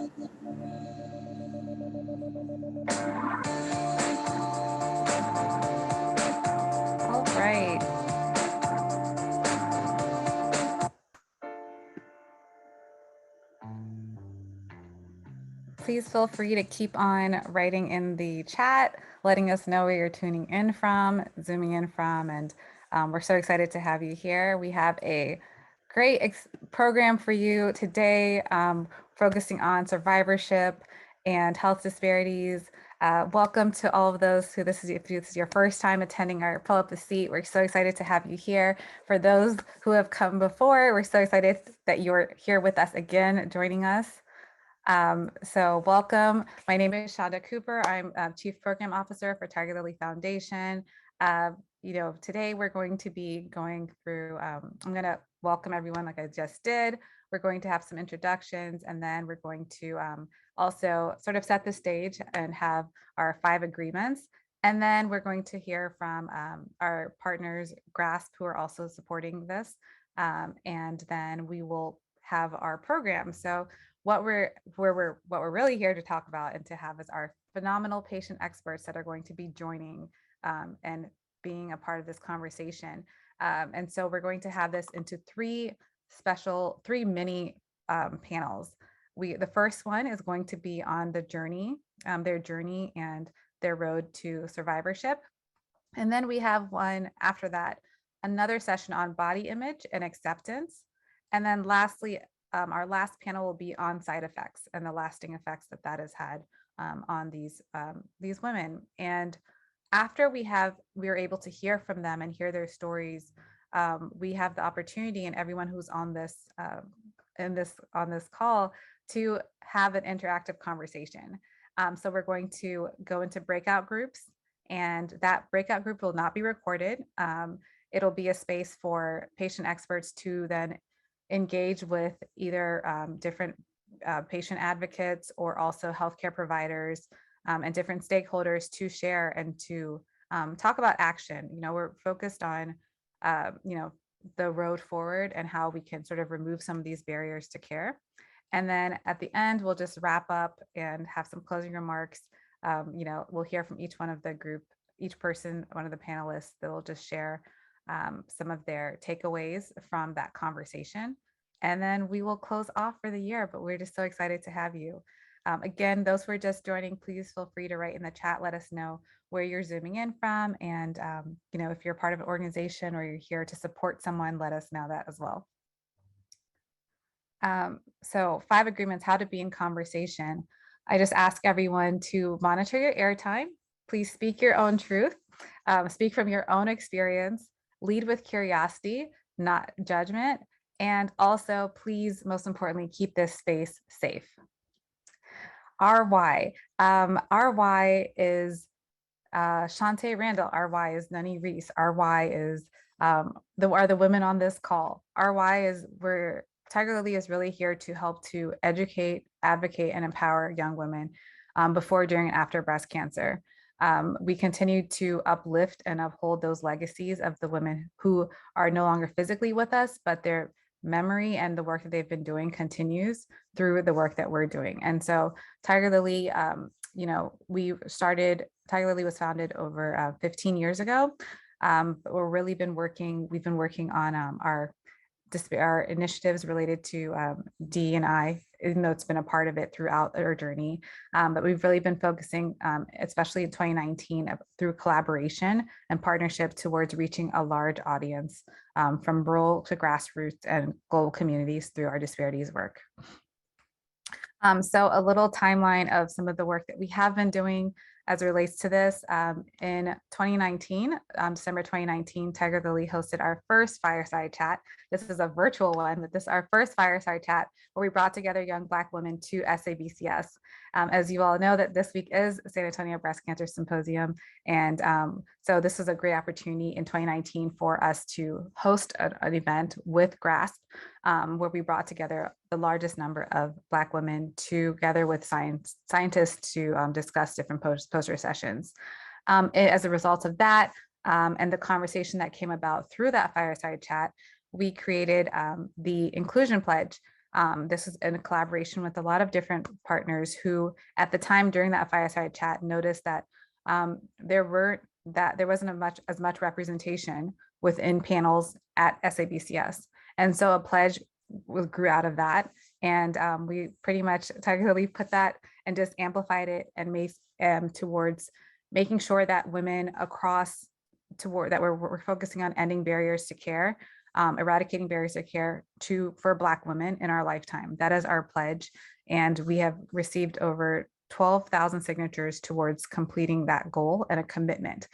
All right. Please feel free to keep on writing in the chat, letting us know where you're tuning in from, zooming in from, and we're so excited to have you here. We have a great program for you today, focusing on survivorship and health disparities. Welcome to all of those who if this is your first time attending our Pull Up the Seat. We're so excited to have you here. For those who have come before, we're so excited that you're here with us again, joining us. So welcome. My name is Shawnna Cooper. I'm Chief Program Officer for Tiger Lily Foundation. Today we're going to be going through, I'm going to welcome everyone like I just did. We're going to have some introductions, and then we're going to also sort of set the stage and have our 5 agreements. And then we're going to hear from our partners, GRASP, who are also supporting this. And then we will have our program. So what we're really here to talk about and to have is our phenomenal patient experts that are going to be joining and being a part of this conversation. And so we're going to have this into 3 mini panels. The first one is going to be on the journey, their journey and their road to survivorship. And then we have one after that, another session on body image and acceptance. And then lastly, our last panel will be on side effects and the lasting effects that has had on these women. And after we are able to hear from them and hear their stories, we have the opportunity, and everyone who's on this call, to have an interactive conversation. So we're going to go into breakout groups, and that breakout group will not be recorded. It'll be a space for patient experts to then engage with either different patient advocates or also healthcare providers and different stakeholders to share and to talk about action. We're focused on, the road forward and how we can sort of remove some of these barriers to care. And then at the end, we'll just wrap up and have some closing remarks. We'll hear from each one of the group, each person, one of the panelists, that will just share some of their takeaways from that conversation. And then we will close off for the year, but we're just so excited to have you. Again, those who are just joining, please feel free to write in the chat, let us know where you're zooming in from. And, if you're part of an organization or you're here to support someone, let us know that as well. So 5 agreements, how to be in conversation. I just ask everyone to monitor your airtime. Please speak your own truth, speak from your own experience, lead with curiosity, not judgment. And also, please, most importantly, keep this space safe. Our why. Our why is Shantae Randall. Our why is Nunny Reese. Our why is are the women on this call. Our why is Tiger Lily is really here to help to educate, advocate, and empower young women before, during, and after breast cancer. We continue to uplift and uphold those legacies of the women who are no longer physically with us, but their memory and the work that they've been doing continues through the work that we're doing. And so Tiger Lily, Tiger Lily was founded over 15 years ago. We've been working on our initiatives related to D&I, even though it's been a part of it throughout our journey. But we've really been focusing, especially in 2019, through collaboration and partnership towards reaching a large audience from rural to grassroots and global communities through our disparities work. So a little timeline of some of the work that we have been doing as it relates to this. In 2019, December 2019, Tiger Lily hosted our first Fireside Chat. This is a virtual one, but this is our first Fireside Chat where we brought together young Black women to SABCS. As you all know, that this week is San Antonio Breast Cancer Symposium. And so this was a great opportunity in 2019 for us to host an event with GRASP, where we brought together the largest number of Black women together with scientists to discuss different poster sessions. As a result of that, and the conversation that came about through that Fireside Chat, we created the Inclusion Pledge, This is in collaboration with a lot of different partners who at the time during that fireside chat noticed that there wasn't as much representation within panels at SABCS. And so a pledge grew out of that. And we pretty much technically put that and just amplified it and made towards making sure that women across that we're focusing on ending barriers to care, eradicating barriers to care for Black women in our lifetime. That is our pledge. And we have received over 12,000 signatures towards completing that goal and a commitment.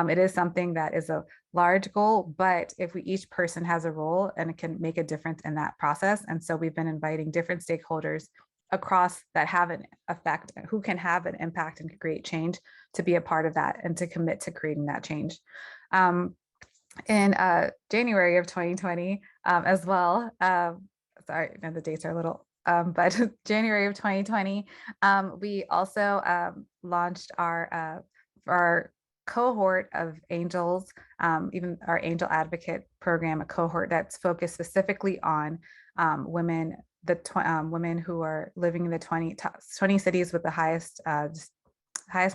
It is something that is a large goal, but if each person has a role and it can make a difference in that process. And so we've been inviting different stakeholders across that have an effect, who can have an impact and create change, to be a part of that and to commit to creating that change. In January of 2020 as well, sorry, the dates are a little, but January of 2020, we also launched our cohort of angels, even our angel advocate program, a cohort that's focused specifically on women, women who are living in the 20 cities with the highest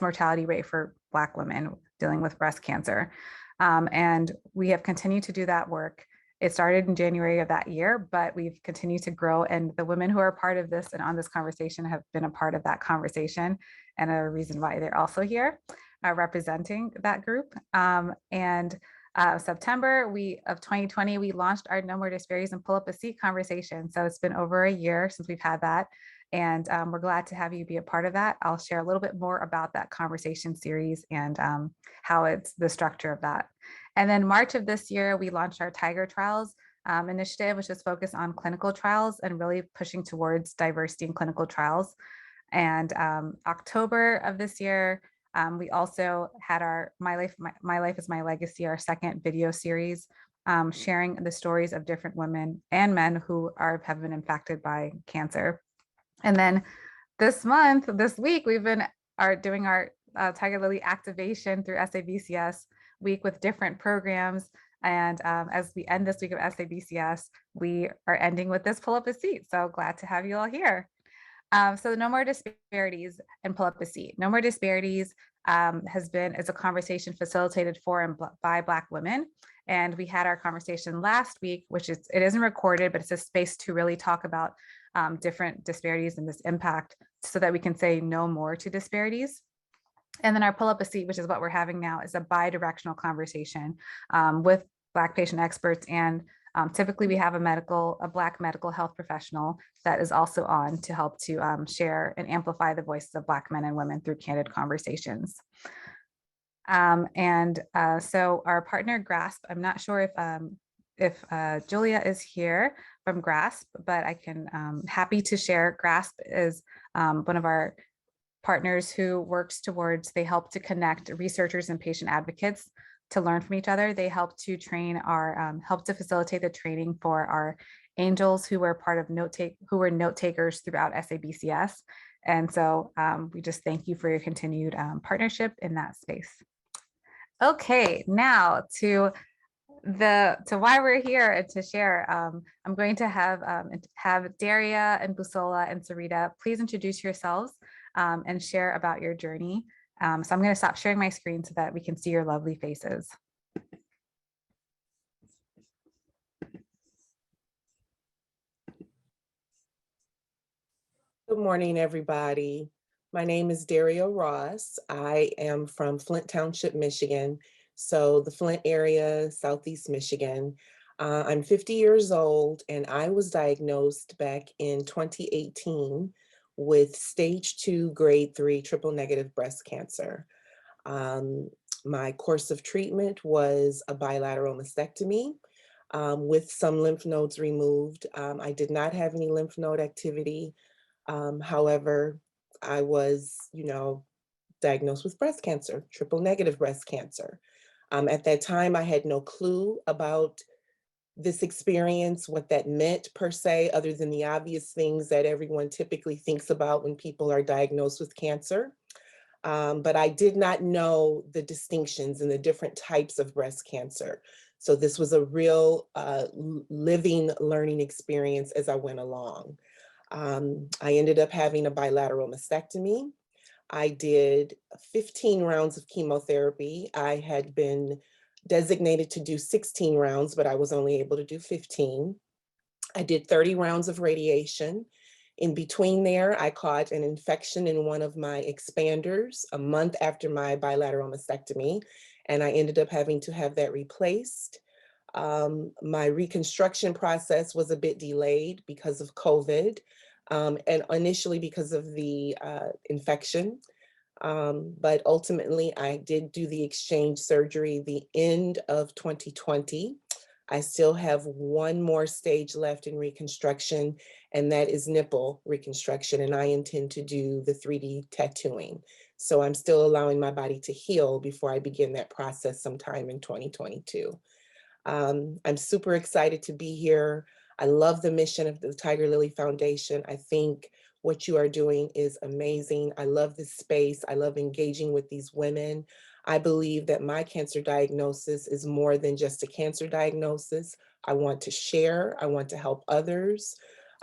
mortality rate for Black women dealing with breast cancer. And we have continued to do that work. It started in January of that year, but we've continued to grow. And the women who are part of this and on this conversation have been a part of that conversation and a reason why they're also here representing that group. September of 2020, we launched our No More Disparities and Pull Up a Seat conversation. So it's been over a year since we've had that. And we're glad to have you be a part of that. I'll share a little bit more about that conversation series and how it's the structure of that. And then March of this year, we launched our Tiger Trials initiative, which is focused on clinical trials and really pushing towards diversity in clinical trials. And October of this year, we also had our My Life is My Legacy, our second video series, sharing the stories of different women and men who have been impacted by cancer. And then this week, we've been doing our Tiger Lily activation through SABCS week with different programs. And as we end this week of SABCS, we are ending with this Pull Up a Seat. So glad to have you all here. So No More Disparities and Pull Up a Seat. No More Disparities is a conversation facilitated for and by Black women. And we had our conversation last week, it isn't recorded, but it's a space to really talk about different disparities and this impact so that we can say no more to disparities. And then our Pull Up a Seat, which is what we're having now, is a bi-directional conversation with Black patient experts. And typically we have a Black medical health professional that is also on to help to share and amplify the voices of Black men and women through candid conversations. So our partner GRASP, I'm not sure if Julia is here from GRASP, but I can happy to share. GRASP is one of our partners who works towards, they help to connect researchers and patient advocates to learn from each other. They help to help to facilitate the training for our angels who were part of who were note takers throughout SABCS. And so we just thank you for your continued partnership in that space. Okay, now to why we're here and to share. I'm going to have Daria and Busola and Syreeta, please introduce yourselves and share about your journey. So I'm going to stop sharing my screen so that we can see your lovely faces. Good morning, everybody. My name is Daria Ross. I am from Flint Township, Michigan. So the Flint area, Southeast Michigan. I'm 50 years old and I was diagnosed back in 2018 with stage 2, grade 3 triple negative breast cancer. My course of treatment was a bilateral mastectomy with some lymph nodes removed. I did not have any lymph node activity. However, I was, diagnosed with breast cancer, triple negative breast cancer. At that time, I had no clue about this experience, what that meant per se, other than the obvious things that everyone typically thinks about when people are diagnosed with cancer. But I did not know the distinctions and the different types of breast cancer. So this was a real living learning experience as I went along. I ended up having a bilateral mastectomy. I did 15 rounds of chemotherapy. I had been designated to do 16 rounds, but I was only able to do 15. I did 30 rounds of radiation. In between there, I caught an infection in one of my expanders a month after my bilateral mastectomy, and I ended up having to have that replaced. My reconstruction process was a bit delayed because of COVID, and initially because of the infection. But ultimately, I did do the exchange surgery the end of 2020. I still have one more stage left in reconstruction, and that is nipple reconstruction, and I intend to do the 3D tattooing. So I'm still allowing my body to heal before I begin that process sometime in 2022. I'm super excited to be here. I love the mission of the Tiger Lily Foundation. I think what you are doing is amazing. I love this space. I love engaging with these women. I believe that my cancer diagnosis is more than just a cancer diagnosis. I want to share. I want to help others.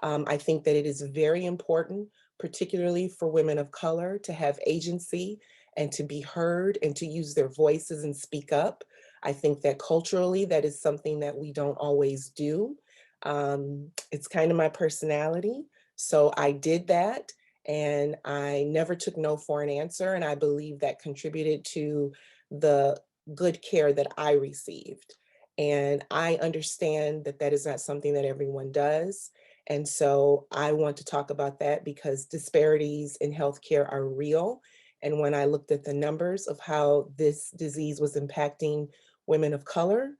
I think that it is very important, particularly for women of color, to have agency and to be heard and to use their voices and speak up. I think that culturally, that is something that we don't always do. It's kind of my personality. So I did that, and I never took no for an answer. And I believe that contributed to the good care that I received. And I understand that that is not something that everyone does. And so I want to talk about that because disparities in healthcare are real. And when I looked at the numbers of how this disease was impacting women of color,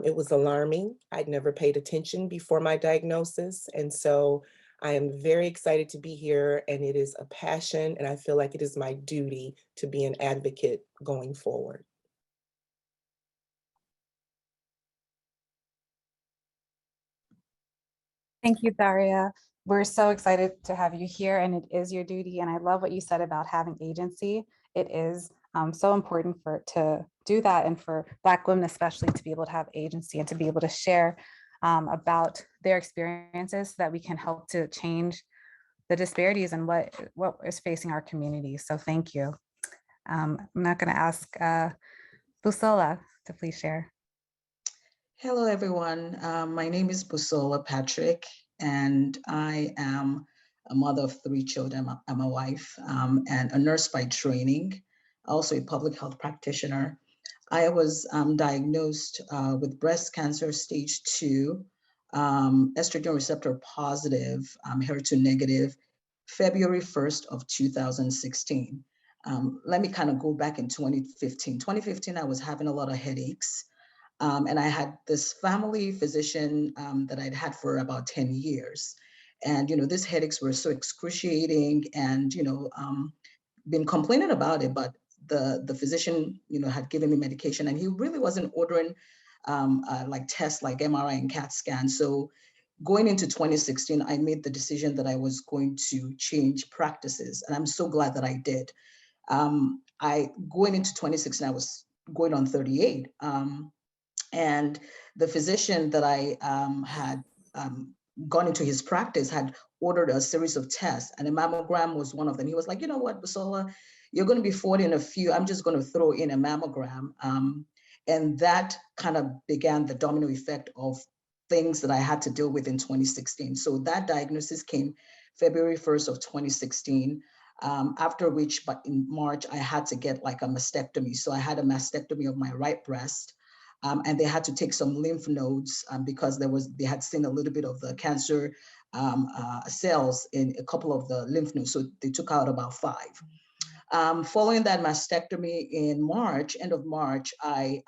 it was alarming. I'd never paid attention before my diagnosis. And so I am very excited to be here, and it is a passion, and I feel like it is my duty to be an advocate going forward. Thank you, Daria. We're so excited to have you here, and it is your duty. And I love what you said about having agency. It is so important to do that, and for Black women especially to be able to have agency and to be able to share about their experiences so that we can help to change the disparities and what is facing our community. So thank you. I'm not going to ask Busola to please share. Hello, everyone. My name is Busola Patrick, and I am a mother of 3 children. I'm a wife and a nurse by training, also a public health practitioner. I was diagnosed with breast cancer stage 2, estrogen receptor positive, HER2 negative, February 1st of 2016. Let me kind of go back in 2015. 2015, I was having a lot of headaches. And I had this family physician that I'd had for about 10 years. And, these headaches were so excruciating and, been complaining about it, but the physician, had given me medication and he really wasn't ordering like tests like MRI and CAT scan. So going into 2016, I made the decision that I was going to change practices. And I'm so glad that I did. Going into 2016, I was going on 38. And the physician that I had gone into his practice had ordered a series of tests, and a mammogram was one of them. He was like, you know what, Busola, you're going to be 40 in a few. I'm just going to throw in a mammogram. And that kind of began the domino effect of things that I had to deal with in 2016. So that diagnosis came February 1st of 2016. After which, but in March, I had to get like a mastectomy. So I had a mastectomy of my right breast. And they had to take some lymph nodes because they had seen a little bit of the cancer cells in a couple of the lymph nodes. So they took out about 5. Following that mastectomy in March, end of March, I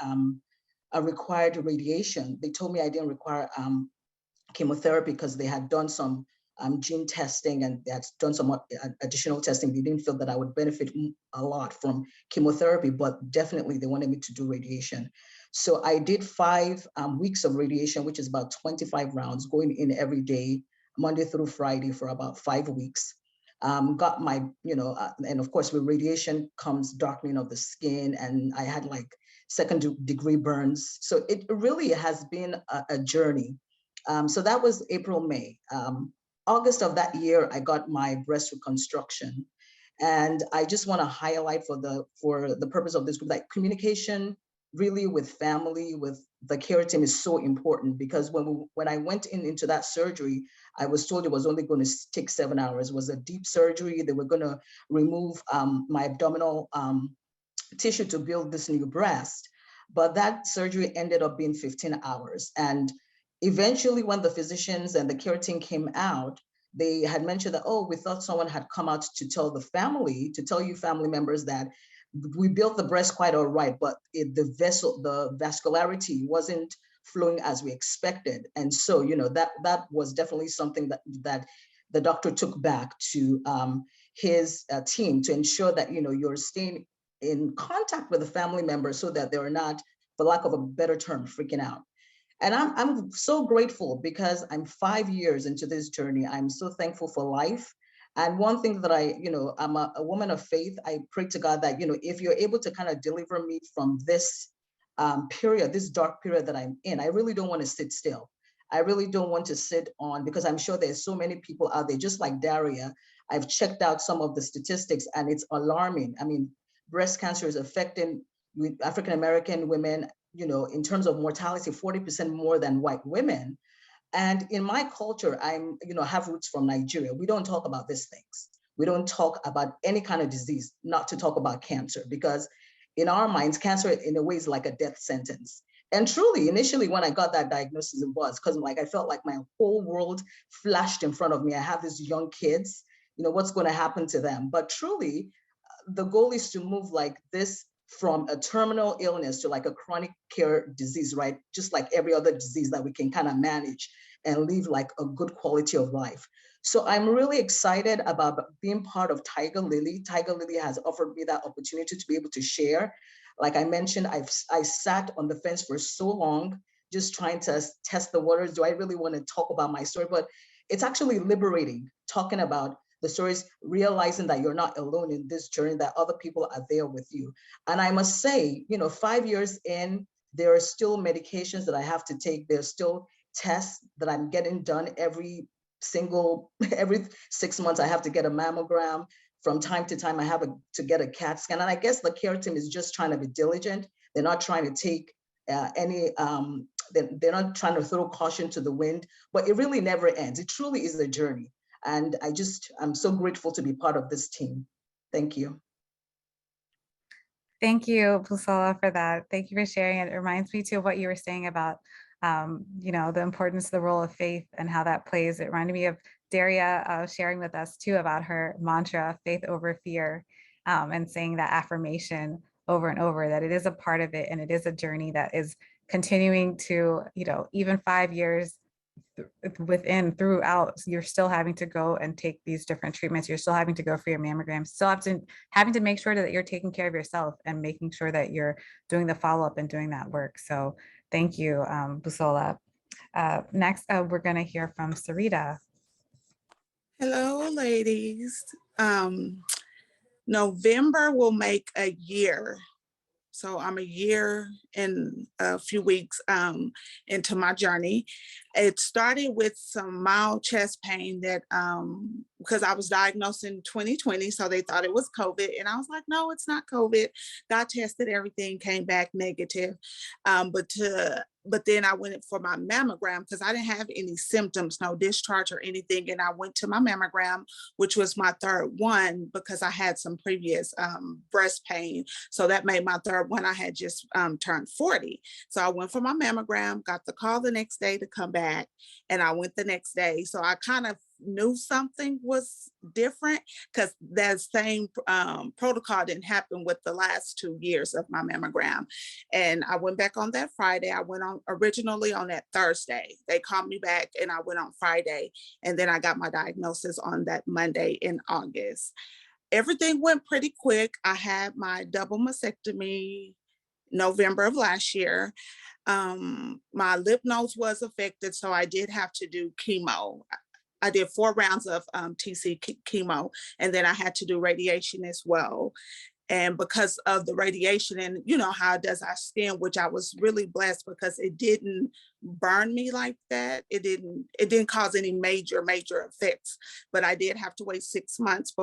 required radiation. They told me I didn't require chemotherapy because they had done some gene testing and they had done some additional testing. They didn't feel that I would benefit a lot from chemotherapy, but definitely they wanted me to do radiation. So I did 5 weeks of radiation, which is about 25 rounds, going in every day, Monday through Friday for about 5 weeks. Got my, and of course with radiation comes darkening of the skin, and I had like second-degree burns. So it really has been a journey. So that was April, May. August of that year, I got my breast reconstruction. And I just want to highlight for the purpose of this group that communication really with family, with the care team is so important, because when I went into that surgery, I was told it was only going to take 7 hours. It was a deep surgery. They were going to remove my abdominal tissue to build this new breast. But that surgery ended up being 15 hours. And eventually, when the physicians and the care team came out, they had mentioned that, oh, we thought someone had come out to tell the family, to tell you family members that we built the breast quite all right, but the vascularity wasn't flowing as we expected. And so, that was definitely something that the doctor took back to his team to ensure that, you're staying in contact with the family members so that they're not, for lack of a better term, freaking out. And I'm so grateful because I'm 5 years into this journey. I'm so thankful for life. And one thing that I'm a woman of faith. I pray to God that, if you're able to kind of deliver me from this period, this dark period that I'm in, I really don't want to sit still. I really don't want to sit on, because I'm sure there's so many people out there, just like Daria. I've checked out some of the statistics and it's alarming. I mean, breast cancer is affecting African-American women, in terms of mortality, 40% more than white women. And in my culture, I have roots from Nigeria. We don't talk about these things. We don't talk about any kind of disease, not to talk about cancer, because in our minds, cancer in a way is like a death sentence. And truly, initially, when I got that diagnosis, it was because I felt like my whole world flashed in front of me. I have these young kids, what's going to happen to them? But truly, the goal is to move like this from a terminal illness to like a chronic care disease, right? Just like every other disease that we can kind of manage and live like a good quality of life. So I'm really excited about being part of Tiger Lily. Tiger Lily has offered me that opportunity to be able to share. Like I mentioned, I sat on the fence for so long, just trying to test the waters. Do I really want to talk about my story? But it's actually liberating talking about the stories, realizing that you're not alone in this journey, that other people are there with you. And I must say, 5 years in, there are still medications that I have to take. There's still tests that I'm getting done every 6 months. I have to get a mammogram. From time to time, I have to get a CAT scan. And I guess the care team is just trying to be diligent. They're not trying to take they're not trying to throw caution to the wind, but it really never ends. It truly is a journey. And I'm so grateful to be part of this team. Thank you. Thank you, Busola, for that. Thank you for sharing. It reminds me too of what you were saying about, the importance of the role of faith and how that plays. It reminded me of Daria sharing with us too about her mantra, faith over fear, and saying that affirmation over and over, that it is a part of it and it is a journey that is continuing to, even 5 years throughout, you're still having to go and take these different treatments. You're still having to go for your mammograms, still having to make sure that you're taking care of yourself and making sure that you're doing the follow-up and doing that work. So thank you, Busola. Next, we're going to hear from Syreeta. Hello, ladies. November will make a year. So I'm a year and a few weeks into my journey. It started with some mild chest pain that, because I was diagnosed in 2020, so they thought it was COVID. And I was like, no, it's not COVID. Got tested, everything came back negative. But then I went for my mammogram because I didn't have any symptoms, no discharge or anything. And I went to my mammogram, which was my third one because I had some previous breast pain. So that made my third one. I had just turned 40. So I went for my mammogram, got the call the next day to come back, and I went the next day. So I kind of knew something was different because that same protocol didn't happen with the last 2 years of my mammogram. And I went back on that Friday. I went on originally on that Thursday. They called me back and I went on Friday. And then I got my diagnosis on that Monday in August. Everything went pretty quick. I had my double mastectomy November of last year. My lymph nodes was affected, so I did have to do chemo. I did 4 rounds of TC chemo, and then I had to do radiation as well. And because of the radiation and, you know, how it does our skin, which I was really blessed because it didn't burn me like that. It didn't cause any major effects, but I did have to wait 6 months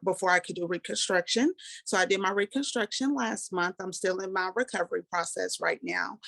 before I could do reconstruction. So I did my reconstruction last month. I'm still in my recovery process right now.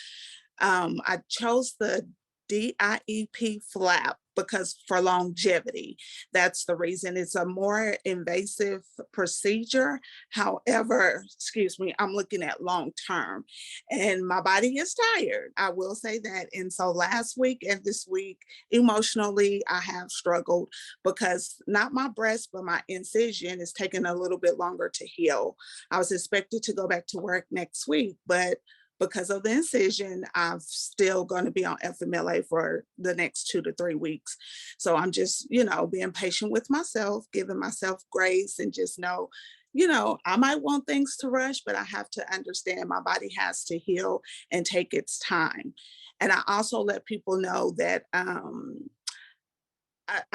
I chose the DIEP flap because for longevity, that's the reason. It's a more invasive procedure. However, excuse me, I'm looking at long term and my body is tired. I will say that. And so last week and this week, emotionally, I have struggled because not my breast, but my incision is taking a little bit longer to heal. I was expected to go back to work next week, but because of the incision, I'm still going to be on FMLA for the next 2 to 3 weeks. So I'm just, you know, being patient with myself, giving myself grace and just know, you know, I might want things to rush, but I have to understand my body has to heal and take its time. And I also let people know that I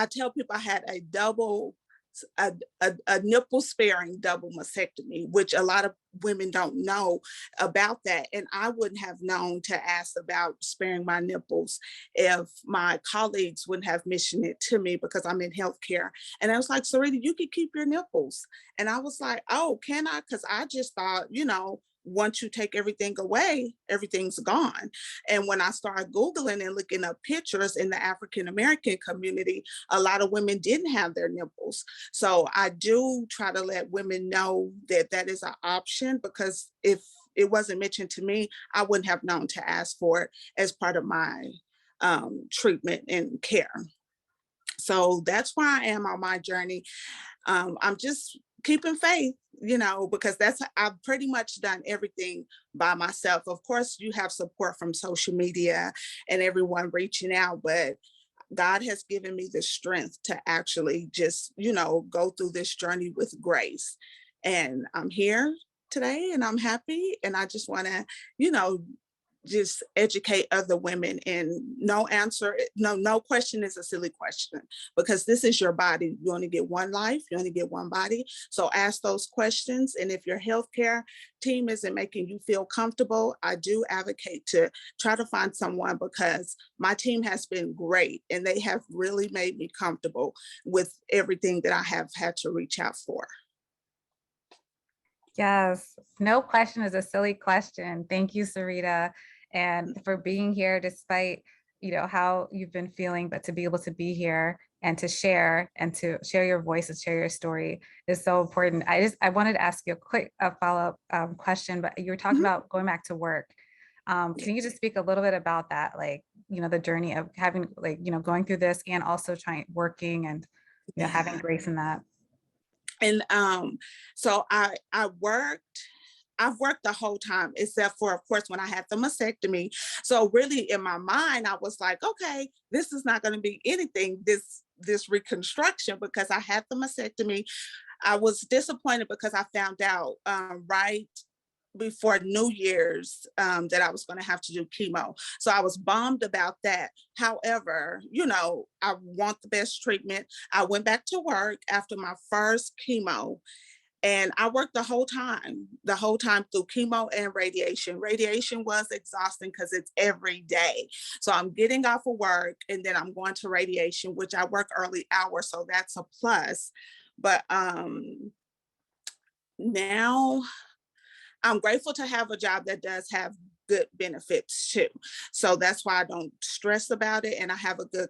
tell people I had a nipple sparing double mastectomy, which a lot of women don't know about that. And I wouldn't have known to ask about sparing my nipples if my colleagues wouldn't have mentioned it to me because I'm in healthcare. And I was like, Syreeta, you can keep your nipples. And I was like, oh, can I? Because I just thought, you know, once you take everything away, everything's gone. And when I started Googling and looking up pictures in the African American community, a lot of women didn't have their nipples. So I do try to let women know that that is an option, because if it wasn't mentioned to me, I wouldn't have known to ask for it as part of my treatment and care. So that's where I am on my journey. I'm just keeping faith, you know, because I've pretty much done everything by myself. Of course, you have support from social media and everyone reaching out, but God has given me the strength to actually just, you know, go through this journey with grace. And I'm here today and I'm happy. And I just want to, you know, just educate other women. And no question is a silly question, because this is your body. You only get one life, you only get one body. So ask those questions. And if your healthcare team isn't making you feel comfortable, I do advocate to try to find someone, because my team has been great and they have really made me comfortable with everything that I have had to reach out for. Yes, no question is a silly question. Thank you, Syreeta, and for being here despite, you know, how you've been feeling, but to be able to be here and to share your voice and share your story is so important. I wanted to ask you a quick follow-up question, but you were talking about going back to work. Can you just speak a little bit about that? Like, you know, the journey of having, like, you know, going through this and also working and, you know, having grace in that. And so I've worked the whole time, except for, of course, when I had the mastectomy. So really in my mind, I was like, okay, this is not going to be anything, this reconstruction, because I had the mastectomy. I was disappointed because I found out right before New Year's that I was going to have to do chemo. So I was bummed about that. However, you know, I want the best treatment. I went back to work after my first chemo. And I worked the whole time through chemo and radiation. Radiation was exhausting because it's every day. So I'm getting off of work and then I'm going to radiation, which I work early hours. So that's a plus. But now I'm grateful to have a job that does have good benefits too. So that's why I don't stress about it. And I have a good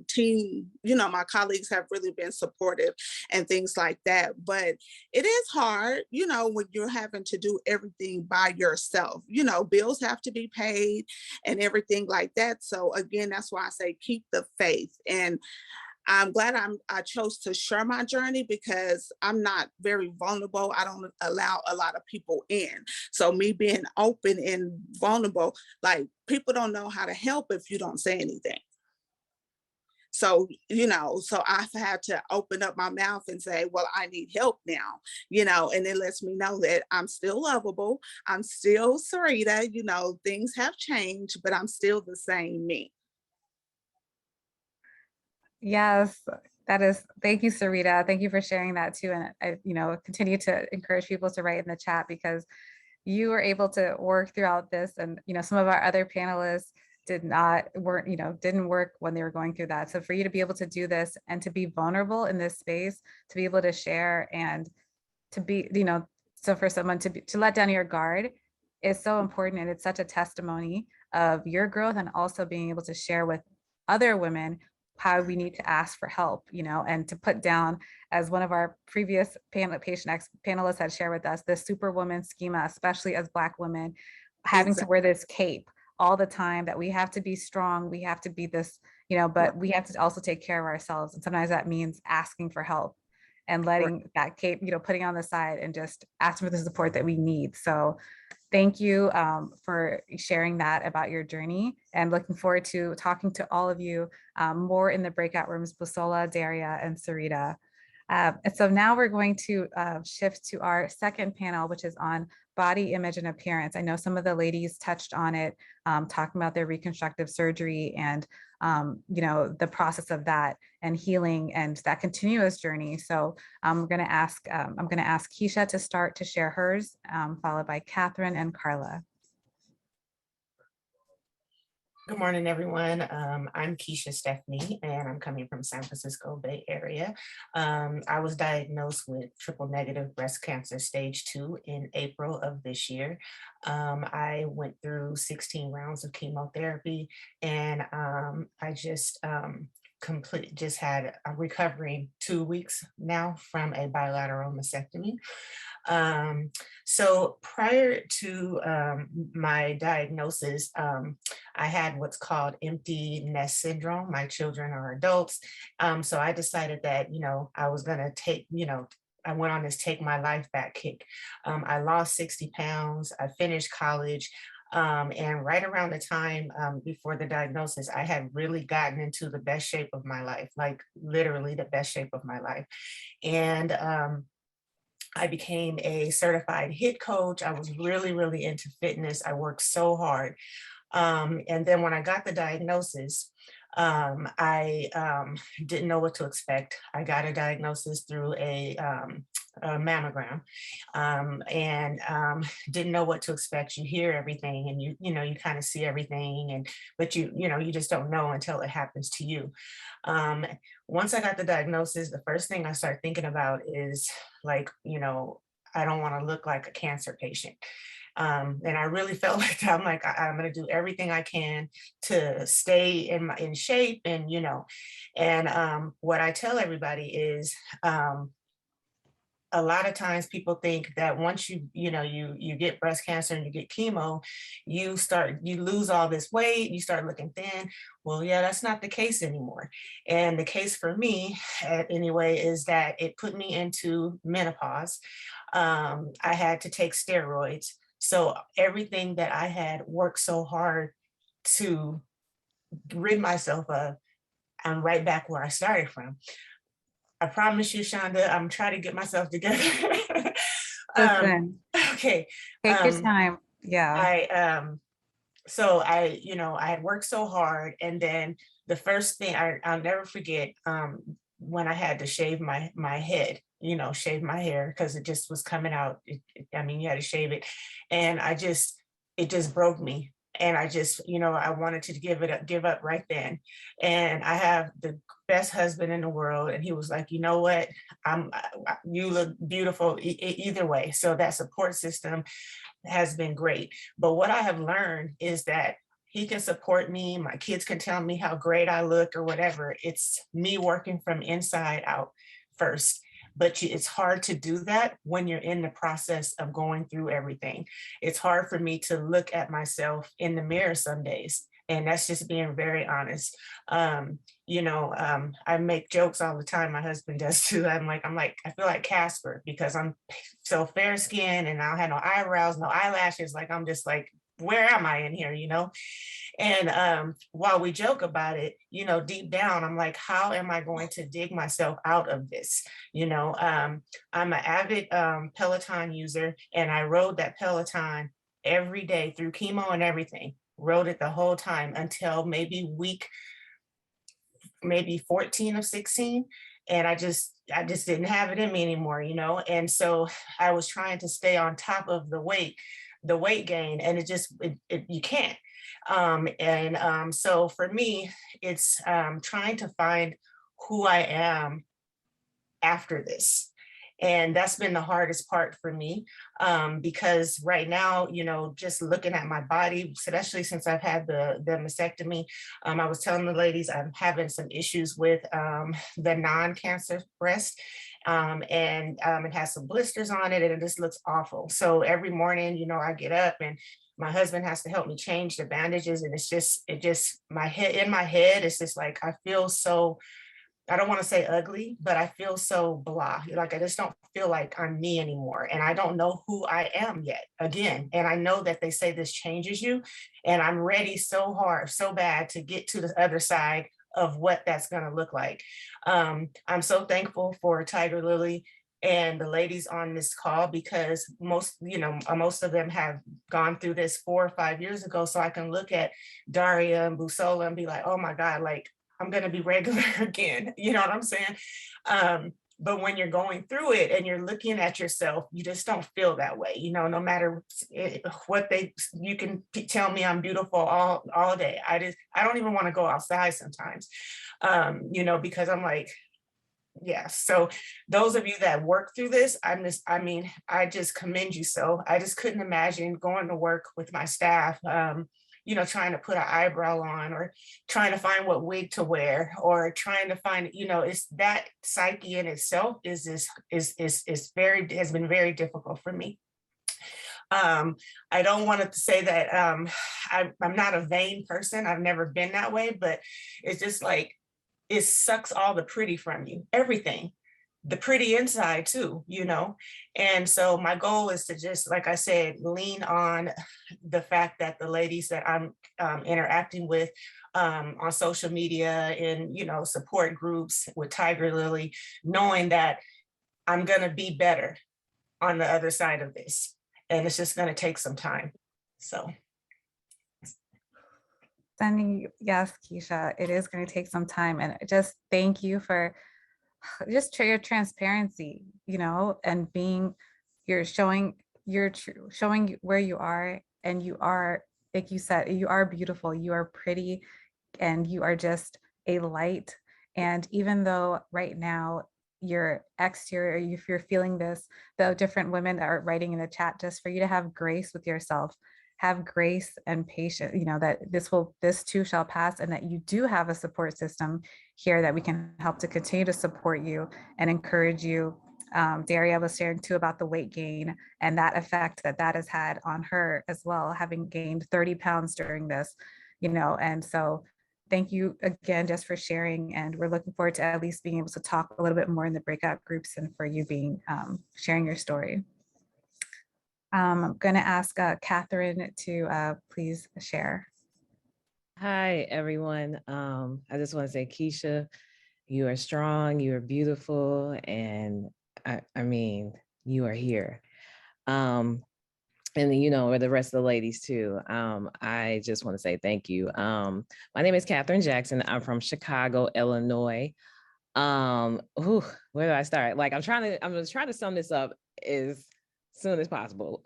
team. You know, my colleagues have really been supportive and things like that. But it is hard, you know, when you're having to do everything by yourself. You know, bills have to be paid and everything like that. So again, that's why I say keep the faith. And I'm glad I chose to share my journey, because I'm not very vulnerable. I don't allow a lot of people in. So me being open and vulnerable, like, people don't know how to help if you don't say anything. So, you know, so I've had to open up my mouth and say, well, I need help now, you know, and it lets me know that I'm still lovable. I'm still Syreeta, you know, things have changed, but I'm still the same me. Yes, Thank you, Syreeta. Thank you for sharing that too. And I, continue to encourage people to write in the chat because you were able to work throughout this. And, some of our other panelists didn't work when they were going through that. So for you to be able to do this and to be vulnerable in this space, to be able to share and to be, so for someone to let down your guard is so important. And it's such a testimony of your growth and also being able to share with other women how we need to ask for help, and to put down, as one of our previous panelists had shared with us, the superwoman schema, especially as Black women, having to wear this cape all the time, that we have to be strong, we have to be this, but we have to also take care of ourselves. And sometimes that means asking for help and letting that cape, putting on the side and just asking for the support that we need. So thank you for sharing that about your journey, and looking forward to talking to all of you more in the breakout rooms, Busola, Daria, and Syreeta. And so now we're going to shift to our second panel, which is on body image and appearance. I know some of the ladies touched on it, talking about their reconstructive surgery and the process of that and healing and that continuous journey. So I'm going to ask Keisha to start to share hers, followed by Kathryn and Karla. Good morning, everyone. I'm Keisha Stephney, and I'm coming from San Francisco Bay Area. I was diagnosed with triple negative breast cancer stage 2 in April of this year. I went through 16 rounds of chemotherapy, and I just had a recovering 2 weeks now from a bilateral mastectomy. So prior to my diagnosis, I had what's called empty nest syndrome. My children are adults. So I decided that, I was going to take, I went on this take my life back kick. I lost 60 pounds. I finished college. And right around the time before the diagnosis, I had really gotten into the best shape of my life, like literally the best shape of my life. And I became a certified HIIT coach. I was really, really into fitness. I worked so hard. And then when I got the diagnosis, I didn't know what to expect. I got a diagnosis through a mammogram, and didn't know what to expect. You hear everything, and you kind of see everything, but you just don't know until it happens to you. Once I got the diagnosis, the first thing I started thinking about is like, I don't want to look like a cancer patient. And I really felt like I'm going to do everything I can to stay in shape, and what I tell everybody is a lot of times people think that once you get breast cancer and you get chemo, you lose all this weight, you start looking thin. Well, yeah, that's not the case anymore. And the case for me anyway is that it put me into menopause. I had to take steroids. So everything that I had worked so hard to rid myself of, I'm right back where I started from. I promise you, Shonda, I'm trying to get myself together. Listen, okay. take your time. Yeah. So I had worked so hard, and then the first thing I'll never forget, when I had to shave my head, shave my hair because it just was coming out. You had to shave it, and it just broke me. And I just, I wanted to give up right then. And I have the best husband in the world. And he was like, you know what? You look beautiful either way. So that support system has been great. But what I have learned is that he can support me. My kids can tell me how great I look or whatever. It's me working from inside out first. But it's hard to do that when you're in the process of going through everything. It's hard for me to look at myself in the mirror some days. And that's just being very honest. I make jokes all the time. My husband does too. I feel like Casper because I'm so fair skinned and I don't have no eyebrows, no eyelashes. Like, I'm just like, where am I in here, And while we joke about it, deep down, I'm like, how am I going to dig myself out of this? I'm an avid Peloton user, and I rode that Peloton every day through chemo and everything, rode it the whole time until maybe week maybe 14 of 16. And I just didn't have it in me anymore, you know? And so I was trying to stay on top of the weight gain, and you can't. So for me, it's trying to find who I am after this. And that's been the hardest part for me, because right now, you know, just looking at my body, especially since I've had the mastectomy, I was telling the ladies I'm having some issues with the non-cancer breast. It has some blisters on it, and it just looks awful. So every morning, you know, I get up and my husband has to help me change the bandages, and my head, it's just like, I feel so, I don't want to say ugly, but I feel so blah. Like, I just don't feel like I'm me anymore. And I don't know who I am yet again. And I know that they say this changes you. And I'm ready so hard, so bad to get to the other side of what that's going to look like. I'm so thankful for Tiger Lily and the ladies on this call, because most of them have gone through this 4 or 5 years ago. So I can look at Daria and Busola and be like, oh my God, like, I'm going to be regular again. You know what I'm saying? But when you're going through it and you're looking at yourself, you just don't feel that way. You know, no matter what you can tell me I'm beautiful all day. I don't even want to go outside sometimes, you know, because I'm like, yeah. So those of you that work through this, I just commend you. So I just couldn't imagine going to work with my staff, you know, trying to put an eyebrow on, or trying to find what wig to wear, or trying to find, you know, it's that psyche in itself has been very difficult for me. I don't want to say that I'm not a vain person. I've never been that way, but it's just like, it sucks all the pretty from you, everything. The pretty inside too, you know? And so my goal is to just, like I said, lean on the fact that the ladies that I'm interacting with on social media, in, you know, support groups with Tiger Lily, knowing that I'm gonna be better on the other side of this. And it's just gonna take some time, so. Yes, Keisha, it is going to take some time, and just thank you for just your transparency, you know, and showing where you are, and you are, like you said, you are beautiful, you are pretty, and you are just a light. And even though right now your exterior, if you're feeling this, the different women that are writing in the chat, just for you to have grace with yourself, have grace and patience, you know, that this too shall pass, and that you do have a support system here that we can help to continue to support you and encourage you. Daria was sharing too about the weight gain and that effect that has had on her as well, having gained 30 pounds during this, you know. And so thank you again just for sharing, and we're looking forward to at least being able to talk a little bit more in the breakout groups, and for you sharing your story. I'm going to ask Kathryn to please share. Hi, everyone. I just want to say, Keisha, you are strong, you are beautiful, and I mean, you are here. And you know, the rest of the ladies too. I just want to say thank you. My name is Katherine Jackson. I'm from Chicago, Illinois. Where do I start? Like, I'm trying to sum this up as soon as possible.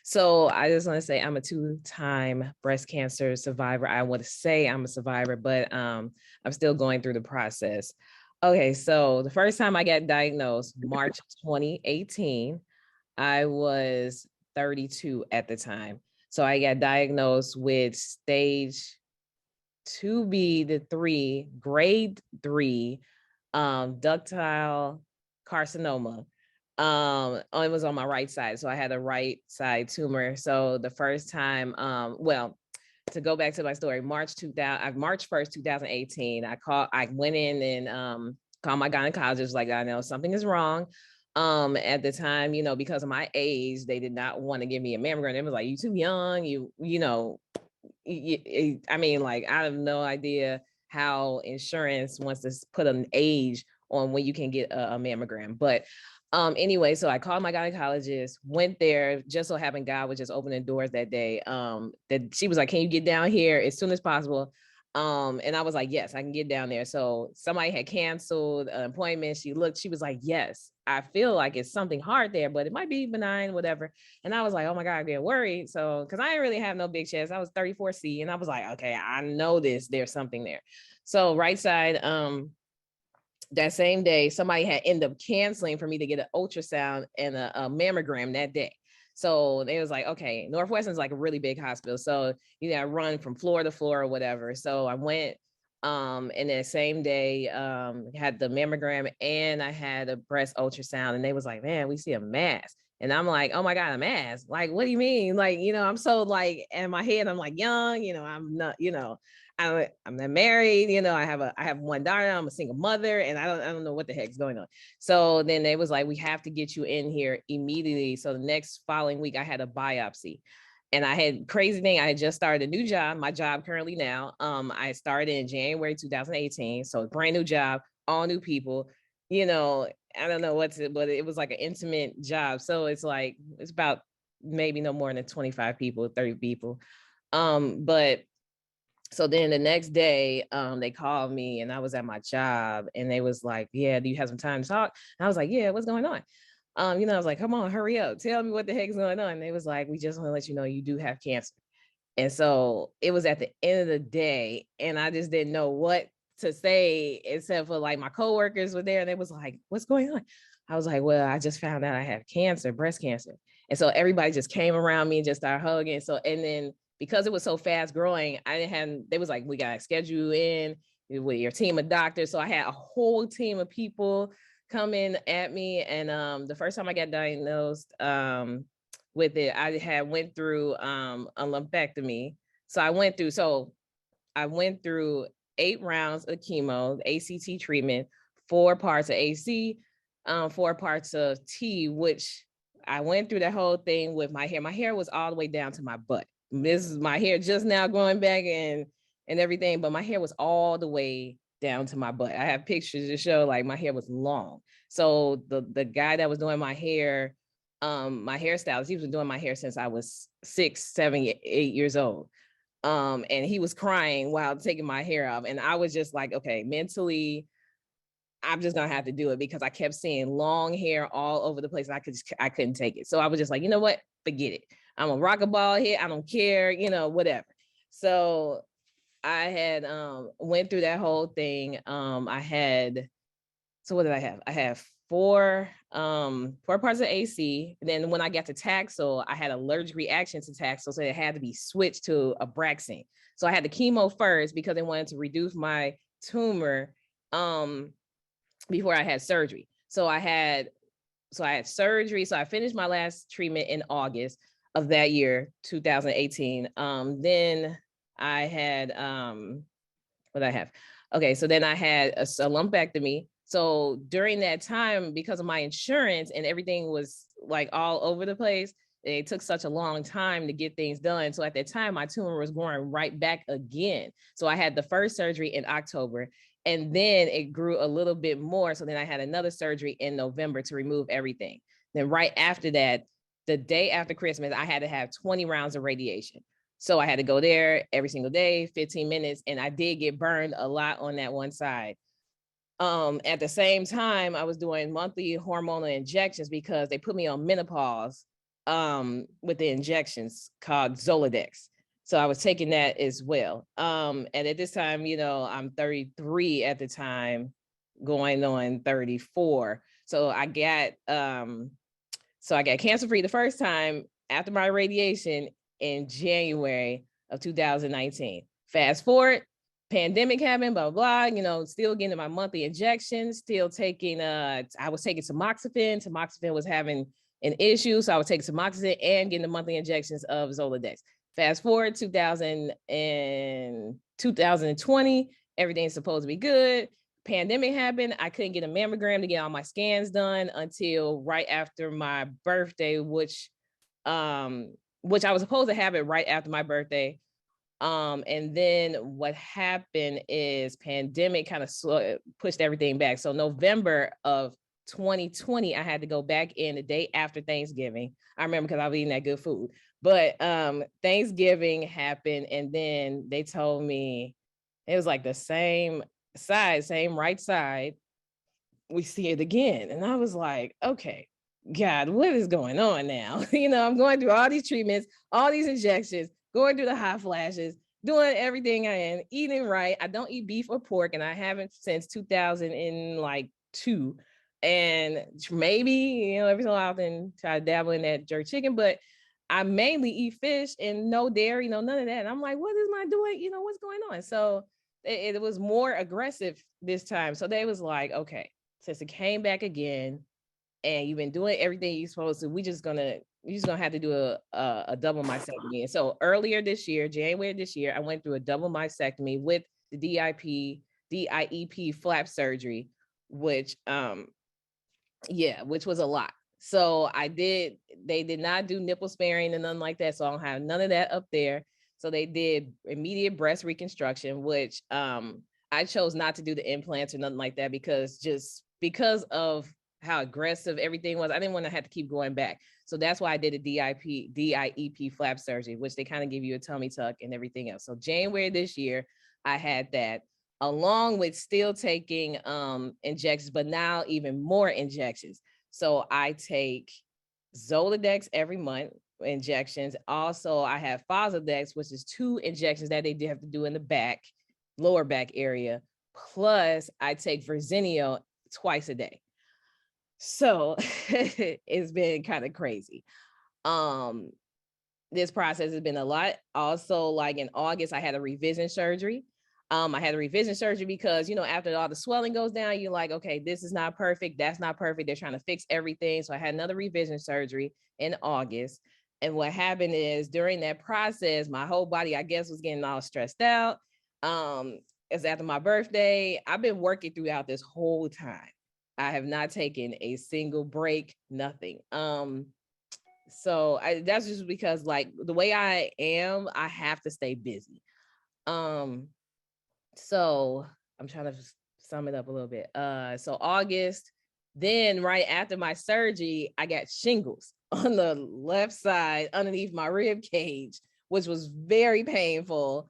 So I just want to say I'm a 2-time breast cancer survivor. I want to say I'm a survivor, but I'm still going through the process. Okay, so the first time I got diagnosed, March 2018, I was 32 at the time. So I got diagnosed with stage 2B to 3, grade 3, ductal carcinoma. It was on my right side. So I had a right side tumor. So the first time, well, to go back to my story, March 1st, 2018, I went in and called my gynecologist, like, I know something is wrong. At the time, you know, because of my age, they did not want to give me a mammogram. It was like, you too young, you know, I mean, like, I have no idea how insurance wants to put an age on when you can get a mammogram. But anyway, so I called my gynecologist, went there, just so happened God was just opening doors that day. That she was like, can you get down here as soon as possible? And I was like, yes, I can get down there. So somebody had canceled an appointment. She looked, she was like, yes, I feel like it's something hard there, but it might be benign, whatever. And I was like, oh my God, I'm getting worried. So, cause I didn't really have no big chest. I was 34C and I was like, okay, I know there's something there. So right side, that same day, somebody had ended up canceling for me to get an ultrasound and a mammogram that day. So it was like, okay, Northwestern's like a really big hospital. So, you know, I run from floor to floor or whatever. So I went, and that same day, had the mammogram and I had a breast ultrasound, and they was like, man, we see a mass. And I'm like, oh my God, a mass. Like, what do you mean? Like, you know, I'm so like, in my head, I'm like young, you know, I'm not, you know, I'm not married, you know, I have one daughter, I'm a single mother, and I don't know what the heck's going on. So then they was like, we have to get you in here immediately. So the next following week I had a biopsy. And I had crazy thing, I had just started a new job, my job currently now. I started in January 2018. So brand new job, all new people, you know, I don't know what's it, but it was like an intimate job. So it's like, it's about maybe no more than 25 people, 30 people. But so then the next day, they called me and I was at my job and they was like, yeah, do you have some time to talk? And I was like, yeah, what's going on? You know, I was like, come on, hurry up. Tell me what the heck is going on. And they was like, we just want to let you know you do have cancer. And so it was at the end of the day and I just didn't know what to say except for like my coworkers were there and they was like, what's going on? I was like, well, I just found out I have cancer, breast cancer. And so everybody just came around me and just started hugging. So, and then because it was so fast growing, I didn't have, they was like, we got to schedule you in with your team of doctors. So I had a whole team of people coming at me. And the first time I got diagnosed with it, I had went through a lumpectomy. So I went through 8 rounds of chemo, ACT treatment, 4 parts of AC, 4 parts of T, which I went through that whole thing with my hair. My hair was all the way down to my butt. This is my hair just now growing back and everything, but my hair was all the way down to my butt. I have pictures to show like my hair was long. So the guy that was doing my hair, my hairstylist, he was doing my hair since I was 6, 7, 8 years old. And he was crying while taking my hair off. And I was just like, okay, mentally, I'm just gonna have to do it because I kept seeing long hair all over the place. And I couldn't take it. So I was just like, you know what? Forget it. I'm a rock a ball here. I don't care, you know, whatever. So I had went through that whole thing. So what did I have? I have 4 parts of AC. And then when I got to Taxol, I had an allergic reaction to Taxol, so it had to be switched to Abraxane. So I had the chemo first because they wanted to reduce my tumor before I had surgery. So I had surgery. So I finished my last treatment in August of that year, 2018. Then I had what did I have? Okay, so then I had a lumpectomy. So during that time, because of my insurance and everything was like all over the place, it took such a long time to get things done. So at that time, my tumor was growing right back again. So I had the first surgery in October, and then it grew a little bit more. So then I had another surgery in November to remove everything. Then right after that, the day after Christmas, I had to have 20 rounds of radiation. So I had to go there every single day, 15 minutes, and I did get burned a lot on that one side. At the same time, I was doing monthly hormonal injections because they put me on menopause with the injections called Zoladex. So I was taking that as well. And at this time, you know, I'm 33 at the time, going on 34. So I got cancer free the first time after my radiation in January of 2019. Fast forward, pandemic happened, blah, blah, blah, you know, still getting my monthly injections, still taking, I was taking tamoxifen. Tamoxifen was having an issue. So I was taking tamoxifen and getting the monthly injections of Zoladex. Fast forward 2020, everything's supposed to be good. Pandemic happened. I couldn't get a mammogram to get all my scans done until right after my birthday, which I was supposed to have it right after my birthday. And then what happened is pandemic kind of pushed everything back. So November of 2020, I had to go back in the day after Thanksgiving. I remember because I was eating that good food. But Thanksgiving happened, and then they told me It was like the same side, same right side. We see it again. And I was like, okay, God, what is going on now? I'm going through all these treatments, all these injections, going through the hot flashes, doing everything I am, eating right. I don't eat beef or pork, and I haven't since 2002. And maybe, every so often try to dabble in that jerk chicken, but I mainly eat fish and no dairy, none of that. And I'm like, what is my doing? What's going on? So it was more aggressive this time. So they was like, okay, since it came back again and you've been doing everything you're supposed to, you're just gonna have to do a double mastectomy. And so earlier this year, January this year, I went through a double mastectomy with the DIEP flap surgery, which which was a lot. So they did not do nipple sparing and nothing like that. So I don't have none of that up there. So they did immediate breast reconstruction, which I chose not to do the implants or nothing like that because of how aggressive everything was. I didn't want to have to keep going back. So that's why I did a DIEP flap surgery, which they kind of give you a tummy tuck and everything else. So January this year, I had that, along with still taking injections, but now even more injections. So I take Zoladex every month, injections. Also, I have Fosamax, which is 2 injections that they do have to do in the back, lower back area. Plus, I take Verzenio twice a day. So it's been kind of crazy. This process has been a lot. Also, like in August, I had a revision surgery. I had a revision surgery because, after all the swelling goes down, you're like, okay, this is not perfect. That's not perfect. They're trying to fix everything. So I had another revision surgery in August. And what happened is during that process, my whole body, I guess, was getting all stressed out. It's after my birthday. I've been working throughout this whole time. I have not taken a single break, nothing. So that's just because, like, the way I am, I have to stay busy. So I'm trying to sum it up a little bit. So August, then right after my surgery, I got shingles on the left side underneath my rib cage, which was very painful.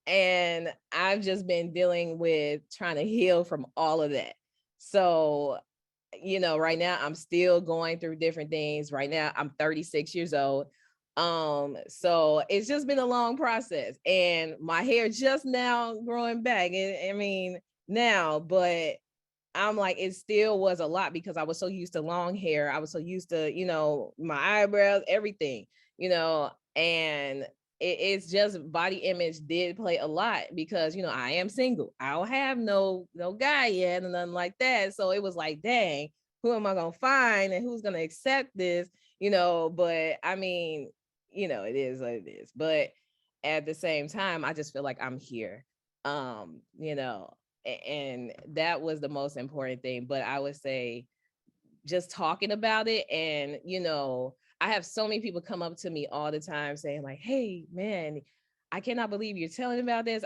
And I've just been dealing with trying to heal from all of that. So, right now I'm still going through different things. Right now I'm 36 years old. So it's just been a long process, and my hair just now growing back. Now, but I'm like, it still was a lot because I was so used to long hair. I was so used to, my eyebrows, everything, and it's just body image did play a lot because, I am single. I don't have no guy yet and nothing like that. So it was like, dang, who am I going to find and who's going to accept this? But it is what it is. But at the same time, I just feel like I'm here. And that was the most important thing. But I would say just talking about it, and I have so many people come up to me all the time saying like, hey man, I cannot believe you're telling about this.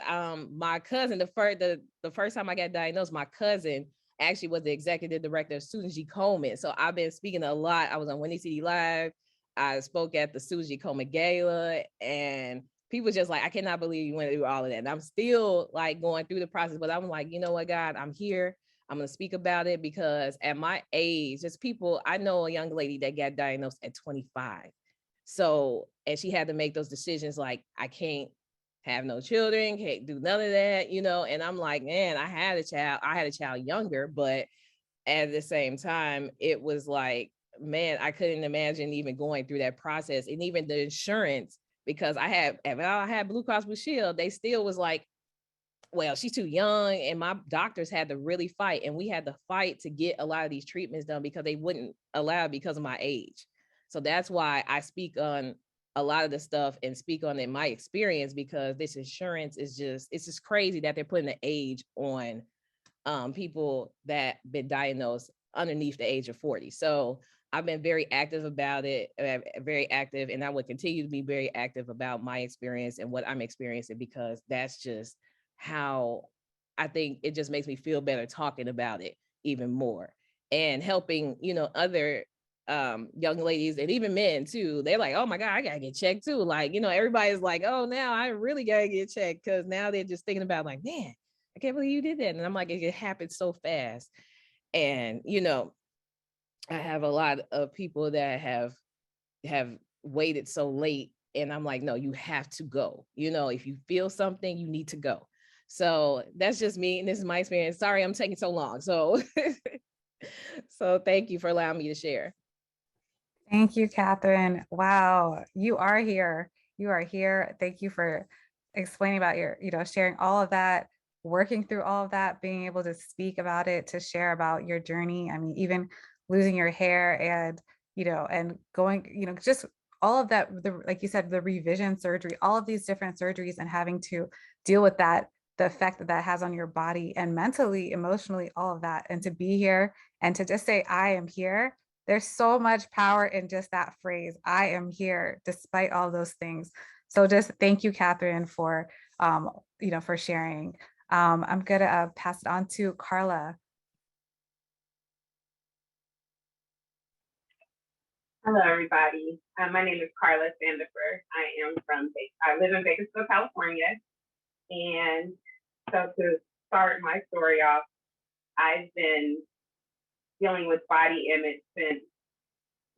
My cousin, the first time I got diagnosed, my cousin actually was the executive director of Susan G. Coleman. So I've been speaking a lot. I was on Windy City Live. I spoke at the Susan G. Coleman Gala, and people just like, I cannot believe you went through all of that. And I'm still like going through the process, but I'm like, you know what, God, I'm here. I'm going to speak about it because at my age, just people, I know a young lady that got diagnosed at 25. So, and she had to make those decisions like, I can't have no children, can't do none of that, and I'm like, man, I had a child younger, but at the same time, it was like, man, I couldn't imagine even going through that process. And even the insurance, because I had Blue Cross Blue Shield, they still was like, well, she's too young, and my doctors had to really fight, and we had to fight to get a lot of these treatments done because they wouldn't allow because of my age. So that's why I speak on a lot of the stuff and speak on it, my experience, because this insurance is it's just crazy that they're putting the age on people that been diagnosed underneath the age of 40. So I've been very active about it, very active, and I would continue to be very active about my experience and what I'm experiencing, because that's just how I think it just makes me feel better talking about it even more and helping, other young ladies and even men too. They're like, oh my God, I gotta get checked too. Like, you know, everybody's like, oh, now I really gotta get checked, because now they're just thinking about like, man, I can't believe you did that. And I'm like, it happened so fast. And, you know, I have a lot of people that have waited so late, and I'm like, no, you have to go. You know, if you feel something, you need to go. So that's just me, and this is my experience. Sorry, I'm taking so long. So, so thank you for allowing me to share. Thank you, Katherine. Wow, you are here. You are here. Thank you for explaining about your, sharing all of that, working through all of that, being able to speak about it, to share about your journey. I mean, even losing your hair and, and going, just all of that, like you said, the revision surgery, all of these different surgeries, and having to deal with that, the effect that that has on your body and mentally, emotionally, all of that. And to be here and to just say, I am here. There's so much power in just that phrase, I am here, despite all those things. So just thank you, Katherine, for, for sharing. I'm gonna pass it on to Karla. Hello, everybody. My name is Carla Sanderfer. I live in Bakersfield, California. And so to start my story off, I've been dealing with body image since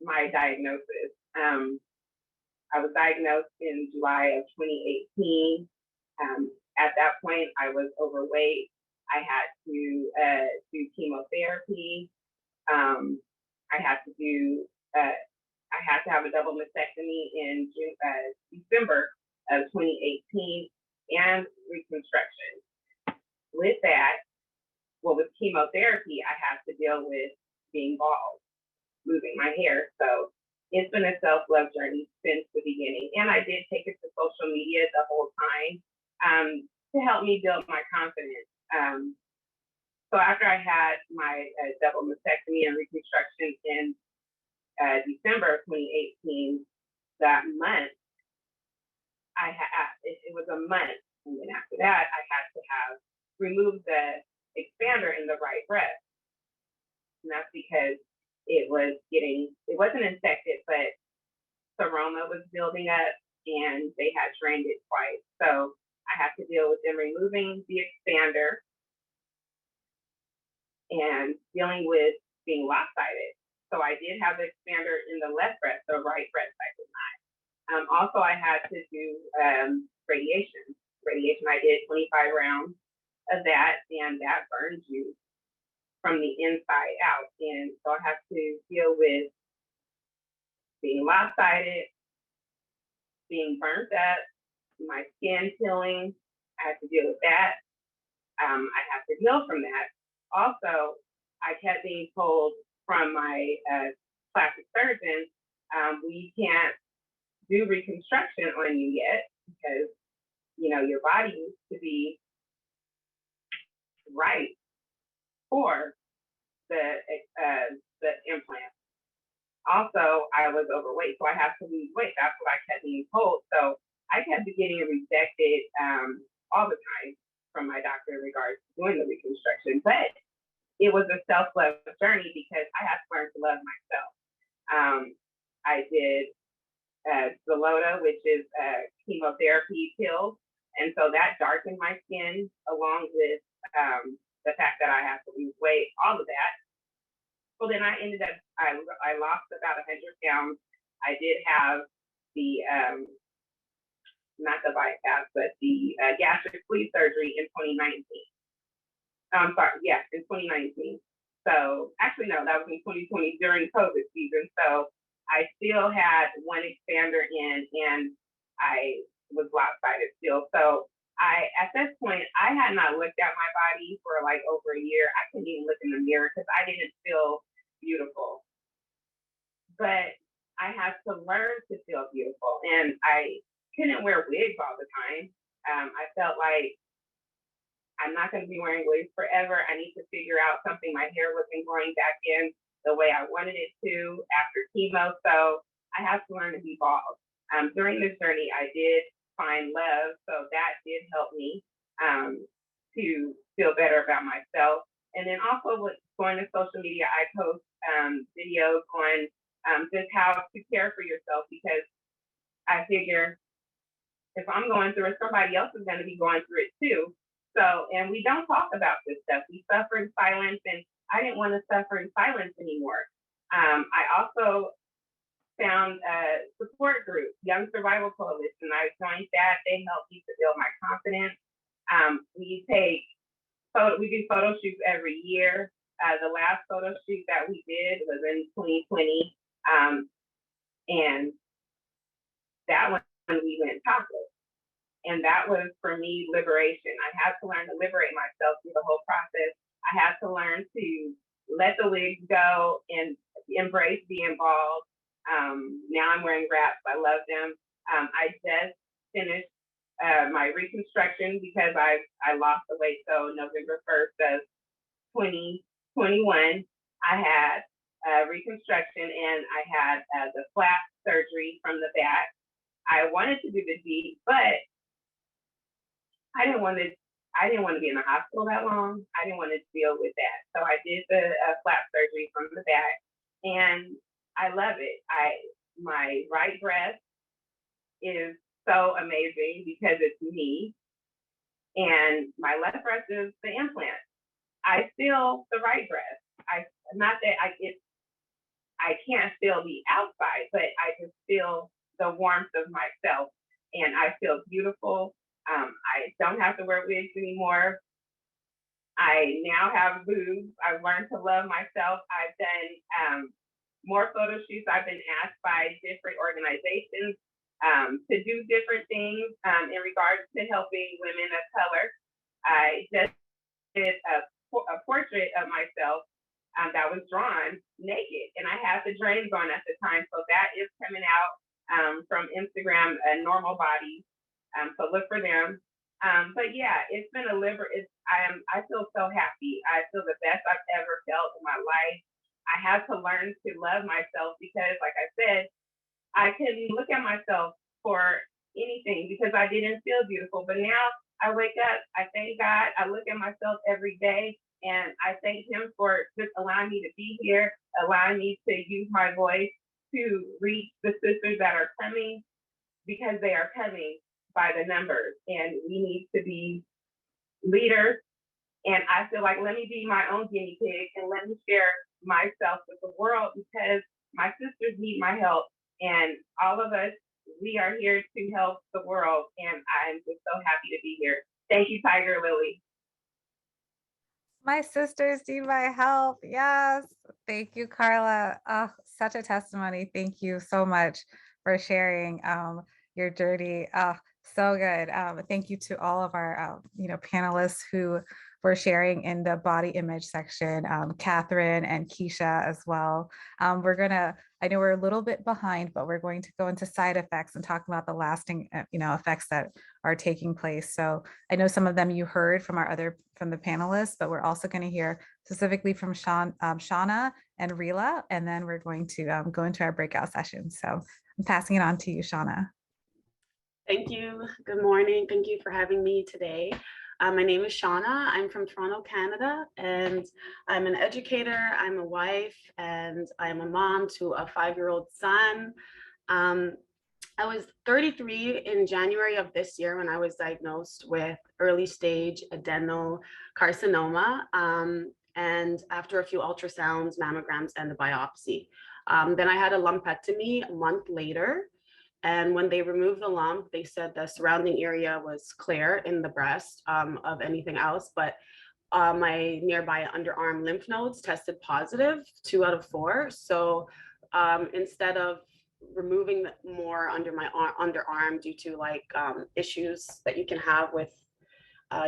my diagnosis. I was diagnosed in July of 2018. At that point, I was overweight. I had to do chemotherapy. I had to have a double mastectomy in December of 2018 and reconstruction. With that, with chemotherapy, I had to deal with being bald, losing my hair. So it's been a self-love journey since the beginning. And I did take it to social media the whole time to help me build my confidence. So after I had my double mastectomy and reconstruction in December of 2018, that month, it was a month. And then after that, I had to have removed the expander in the right breast. And that's because it wasn't infected, but seroma was building up and they had drained it twice. So I had to deal with them removing the expander and dealing with being lopsided. So I did have the expander in the left breast, the right breast I could not. Also, I had to do radiation. I did 25 rounds of that, and that burns you from the inside out. And so I have to deal with being lopsided, being burnt up, my skin peeling. I had to deal with that. I have to heal from that. Also, I kept being told from my plastic surgeon, we can't do reconstruction on you yet because, your body needs to be right for the implant. Also, I was overweight, so I have to lose weight. That's what I kept being told. So I kept getting rejected all the time from my doctor in regards to doing the reconstruction. But it was a self-love journey because I had to learn to love myself. I did Busola, which is chemotherapy pills. And so that darkened my skin along with the fact that I have to lose weight, all of that. Well, then I ended up, I lost about 100 pounds. I did have the, not the bypass, but the gastric sleeve surgery in 2019. I'm sorry, yes, in 2019. So actually, no, that was in 2020 during COVID season. So I still had one expander in and I was lopsided still. So at this point, I had not looked at my body for like over a year. I couldn't even look in the mirror because I didn't feel beautiful. But I had to learn to feel beautiful. And I couldn't wear wigs all the time. I felt like I'm not going to be wearing wigs forever. I need to figure out something. My hair wasn't growing back in the way I wanted it to after chemo. So I had to learn to be bald. During this journey, I did find love. So that did help me to feel better about myself. And then also with going to social media, I post videos on just how to care for yourself, because I figure if I'm going through it, somebody else is going to be going through it too. So, and we don't talk about this stuff. We suffer in silence, and I didn't want to suffer in silence anymore. I also found a support group, Young Survival Coalition. I joined that. They helped me to build my confidence. We do photo shoots every year. The last photo shoot that we did was in 2020. And that one we went topless. And that was, for me, liberation. I had to learn to liberate myself through the whole process. I had to learn to let the wigs go and embrace being bald. Now I'm wearing wraps. I love them. I just finished my reconstruction because I lost the weight. So November 1st of 2021, I had reconstruction, and I had the flap surgery from the back. I wanted to do the deep, but I didn't want to be in the hospital that long. I didn't want to deal with that. So I did the flap surgery from the back, and I love it. My right breast is so amazing because it's me, and my left breast is the implant. I feel the right breast. Not that I can't feel the outside, but I just feel the warmth of myself, and I feel beautiful. I don't have to wear wigs anymore. I now have boobs. I've learned to love myself. I've done more photo shoots. I've been asked by different organizations to do different things in regards to helping women of color. I just did a portrait of myself that was drawn naked, and I had the drains on at the time. So that is coming out from Instagram, Normal Bodies. So look for them. But yeah, it's been I feel so happy. I feel the best I've ever felt in my life. I had to learn to love myself because, like I said, I couldn't look at myself for anything because I didn't feel beautiful. But now I wake up, I thank God, I look at myself every day, and I thank him for just allowing me to be here, allowing me to use my voice to reach the sisters that are coming, because they are coming by the numbers, and we need to be leaders. And I feel like, let me be my own guinea pig and let me share myself with the world, because my sisters need my help, and all of us, we are here to help the world. And I'm just so happy to be here. Thank you, Tiger Lily. My sisters need my help. Yes. Thank you, Carla. Oh, such a testimony. Thank you so much for sharing your journey. So good. Thank you to all of our panelists who were sharing in the body image section, Kathryn and Keisha as well. I know we're a little bit behind, but we're going to go into side effects and talk about the lasting effects that are taking place. So I know some of them you heard from the panelists, but we're also going to hear specifically from Shawnna and Rheila, and then we're going to go into our breakout session. So I'm passing it on to you, Shawnna. Thank you. Good morning. Thank you for having me today. My name is Shawnna. I'm from Toronto, Canada, and I'm an educator, I'm a wife, and I'm a mom to a 5-year-old son. I was 33 in January of this year when I was diagnosed with early stage adenocarcinoma, and after a few ultrasounds, mammograms, and the biopsy. Then I had a lumpectomy a month later. And when they removed the lump, they said the surrounding area was clear in the breast of anything else, but my nearby underarm lymph nodes tested positive, 2 out of 4. So instead of removing more under my underarm due to issues that you can have with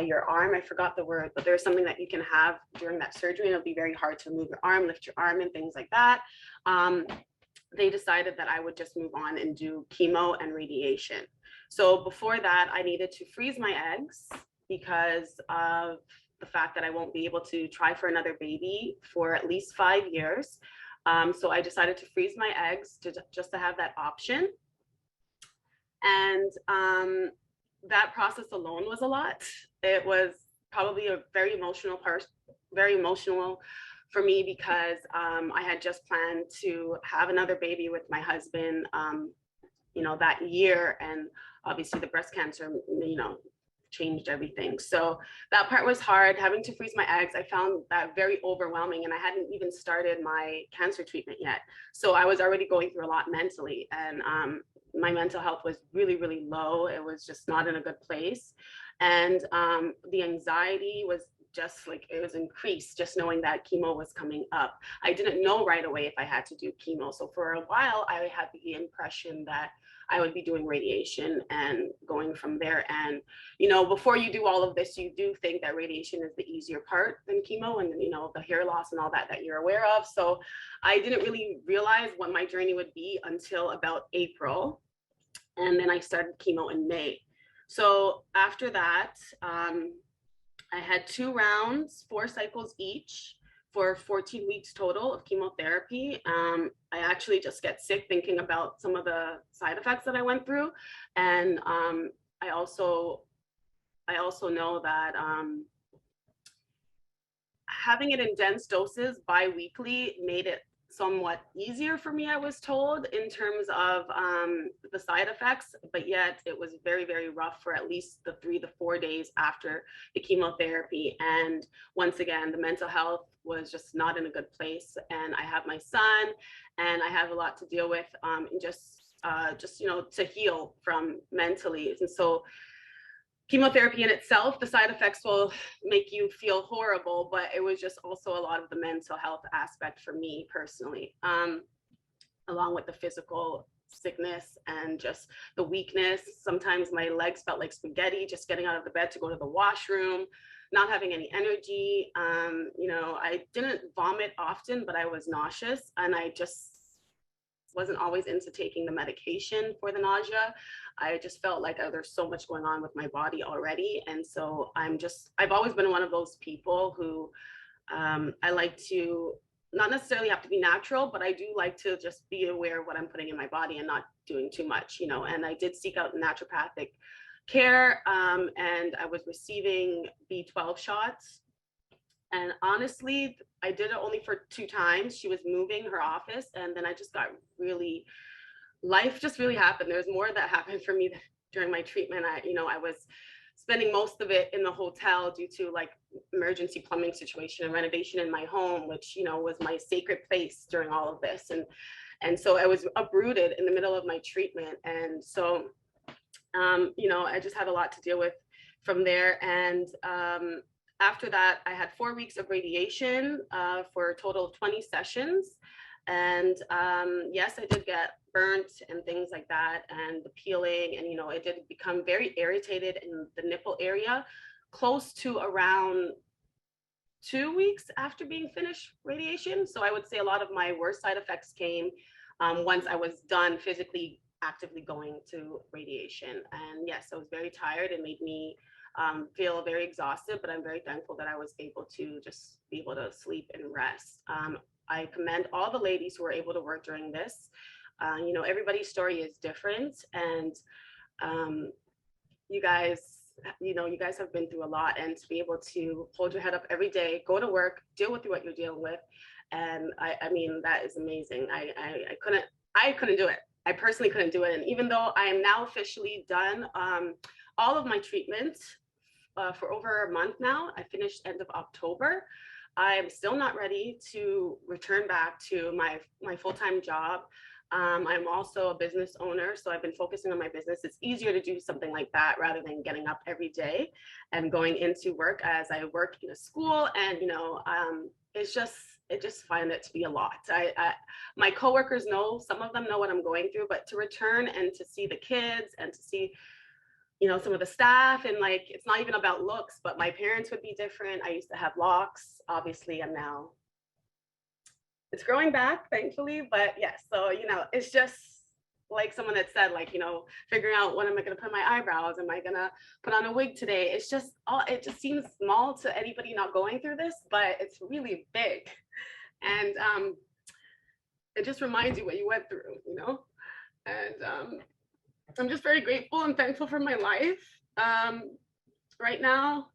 your arm, I forgot the word, but there's something that you can have during that surgery, and it'll be very hard to move your arm, lift your arm, and things like that. They decided that I would just move on and do chemo and radiation. So before that, I needed to freeze my eggs because of the fact that I won't be able to try for another baby for at least 5 years. So I decided to freeze my eggs just to have that option. And that process alone was a lot. It was probably a very emotional for me because I had just planned to have another baby with my husband, you know, that year. And obviously the breast cancer, you know, changed everything. So that part was hard, having to freeze my eggs. I found that very overwhelming, and I hadn't even started my cancer treatment yet. So I was already going through a lot mentally, and my mental health was really, really low. It was just not in a good place. And the anxiety was just like, it was increased just knowing that chemo was coming up. I didn't know right away if I had to do chemo. So for a while, I had the impression that I would be doing radiation and going from there. And, you know, before you do all of this, you do think that radiation is the easier part than chemo, and, you know, the hair loss and all that that you're aware of. So I didn't really realize what my journey would be until about April. And then I started chemo in May. So after that, I had 2 rounds, 4 cycles each for 14 weeks total of chemotherapy. I actually just get sick thinking about some of the side effects that I went through. And I also know that having it in dense doses bi-weekly made it somewhat easier for me, I was told, in terms of the side effects, but yet it was very, very rough for at least the 3 to 4 days after the chemotherapy. And once again, the mental health was just not in a good place. And I have my son, and I have a lot to deal with, and just you know, to heal from mentally. And so chemotherapy in itself, the side effects will make you feel horrible, but it was just also a lot of the mental health aspect for me personally, along with the physical sickness and just the weakness. Sometimes my legs felt like spaghetti, just getting out of the bed to go to the washroom, not having any energy. You know, I didn't vomit often, but I was nauseous, and I just wasn't always into taking the medication for the nausea. I just felt like there's so much going on with my body already. And so I've always been one of those people who I like to not necessarily have to be natural, but I do like to just be aware of what I'm putting in my body and not doing too much, you know. And I did seek out naturopathic care, and I was receiving B12 shots. And honestly, I did it only for 2 times. She was moving her office, and then I just got really, life just really happened. There's more that happened for me during my treatment. I was spending most of it in the hotel due to like emergency plumbing situation and renovation in my home, which, you know, was my sacred place during all of this. And so I was uprooted in the middle of my treatment. And so, you know, I just had a lot to deal with from there. And after that, I had 4 weeks of radiation for a total of 20 sessions. And yes, I did get burnt and things like that, and the peeling, and, you know, it did become very irritated in the nipple area close to around 2 weeks after being finished radiation. So I would say a lot of my worst side effects came once I was done physically actively going to radiation. And yes, I was very tired. It made me feel very exhausted, but I'm very thankful that I was able to just be able to sleep and rest. I commend all the ladies who were able to work during this. You know, everybody's story is different, and you guys have been through a lot, and to be able to hold your head up every day, go to work, deal with what you're dealing with, and I mean, that is amazing. I couldn't do it. I personally couldn't do it. And even though I am now officially done all of my treatments for over a month now, I finished end of October, I'm still not ready to return back to my full-time job. I'm also a business owner, so I've been focusing on my business. It's easier to do something like that rather than getting up every day and going into work, as I work in a school, and, you know, I just find it to be a lot. My coworkers know, some of them know what I'm going through, but to return and to see the kids and to see, you know, some of the staff, and like, it's not even about looks, but my parents would be different. I used to have locks, obviously, and now it's growing back, thankfully. But yes, so, you know, it's just like someone that said, like, you know, figuring out when am I going to put my eyebrows? Am I going to put on a wig today? It's just it just seems small to anybody not going through this, but it's really big. And it just reminds you what you went through, you know? And I'm just very grateful and thankful for my life. Right now,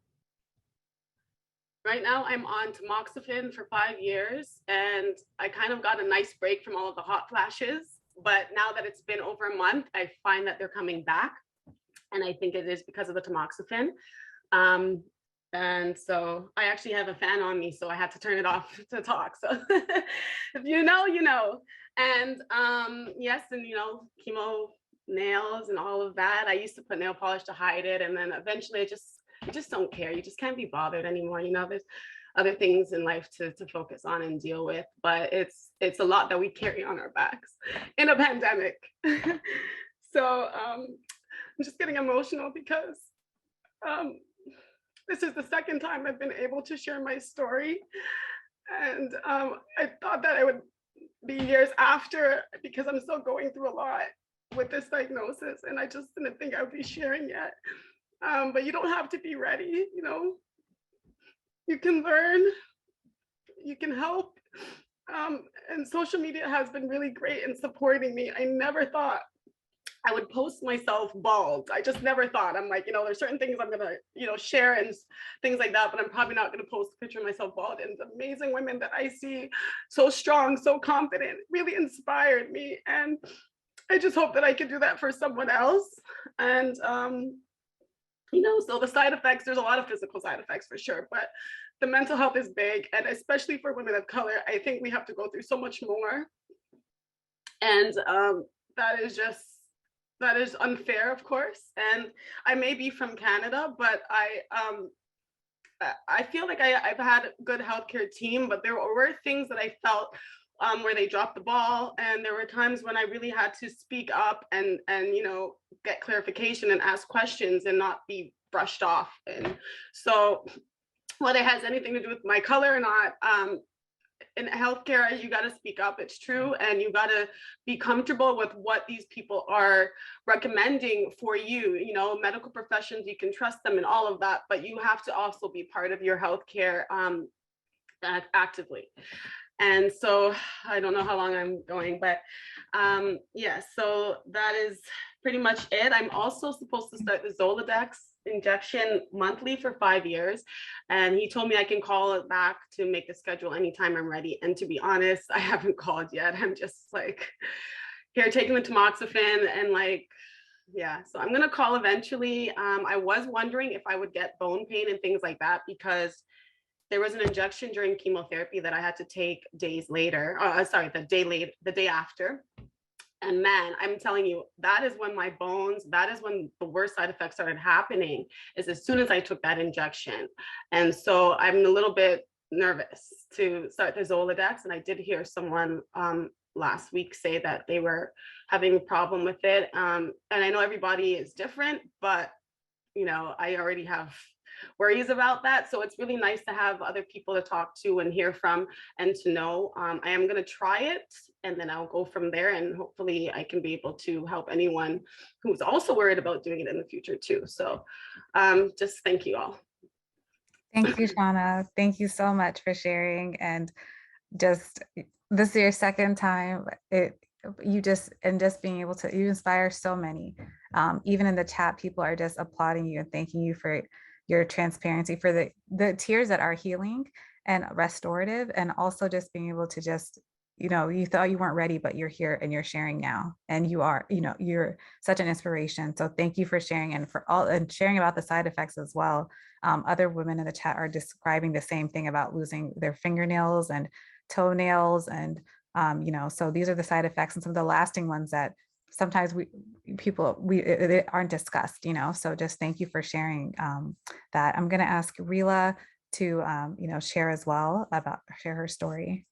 Right now I'm on tamoxifen for 5 years, and I kind of got a nice break from all of the hot flashes. But now that it's been over a month, I find that they're coming back. And I think it is because of the tamoxifen. And so I actually have a fan on me, so I had to turn it off to talk. So if you know, you know. And yes, and chemo nails and all of that. I used to put nail polish to hide it, and then eventually you just don't care. You just can't be bothered anymore. There's other things in life to focus on and deal with, but it's a lot that we carry on our backs in a pandemic. So I'm just getting emotional because this is the second time I've been able to share my story. And I thought that it would be years after, because I'm still going through a lot with this diagnosis, and I just didn't think I would be sharing yet. But you don't have to be ready, you can learn, you can help. And social media has been really great in supporting me. I never thought I would post myself bald. I just never thought. I'm like, there's certain things I'm gonna, share and things like that, but I'm probably not gonna post a picture of myself bald. And the amazing women that I see, so strong, so confident, really inspired me. And I just hope that I can do that for someone else. And so the side effects, there's a lot of physical side effects for sure, but the mental health is big. And especially for women of color, I think we have to go through so much more. And that is unfair, of course. And I may be from Canada, but I feel like I've had a good healthcare team, but there were things that I felt where they dropped the ball. And there were times when I really had to speak up and get clarification and ask questions and not be brushed off. And so whether it has anything to do with my color or not, in healthcare, you got to speak up. It's true. And you got to be comfortable with what these people are recommending for you. Medical professions, you can trust them and all of that, but you have to also be part of your healthcare actively. And so I don't know how long I'm going, but yeah, so that is pretty much it. I'm also supposed to start the Zoladex injection monthly for 5 years. And he told me I can call it back to make the schedule anytime I'm ready. And to be honest, I haven't called yet. I'm just like here taking the tamoxifen and yeah, so I'm gonna call eventually. I was wondering if I would get bone pain and things like that, because there was an injection during chemotherapy that I had to take days later. The day after. And man, I'm telling you, that is when my bones, that is when the worst side effects started happening, is as soon as I took that injection. And so I'm a little bit nervous to start the Zoladex. And I did hear someone last week say that they were having a problem with it. And I know everybody is different, but I already have worries about that. So it's really nice to have other people to talk to and hear from and to know. I am going to try it, and then I'll go from there, and hopefully I can be able to help anyone who's also worried about doing it in the future too. So just thank you all. Thank you, Shawnna. Thank you so much for sharing. And just this is your second time. Just being able to, you inspire so many. Even in the chat, people are just applauding you and thanking you for your transparency, for the tears that are healing and restorative, and also just being able to just, you thought you weren't ready, but you're here and you're sharing now, and you are, you're such an inspiration. So thank you for sharing, and sharing about the side effects as well. Other women in the chat are describing the same thing about losing their fingernails and toenails, and so these are the side effects and some of the lasting ones that sometimes they aren't discussed, so just thank you for sharing that. I'm going to ask Rheila to share as well, share her story.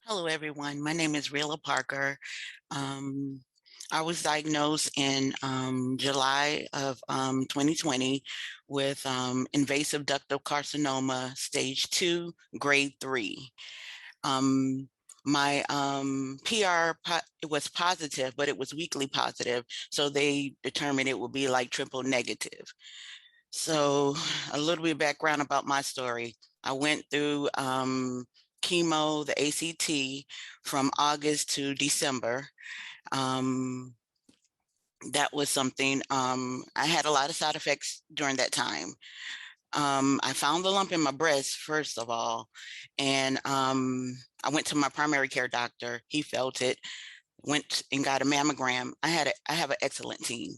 Hello, everyone. My name is Rheila Parker. I was diagnosed in July of 2020 with invasive ductal carcinoma, stage 2, grade 3. My PR was positive, but it was weakly positive. So they determined it would be like triple negative. So a little bit of background about my story. I went through chemo, the ACT from August to December. That was something, I had a lot of side effects during that time. I found the lump in my breast, first of all, and I went to my primary care doctor. He felt it, went and got a mammogram. I have an excellent team.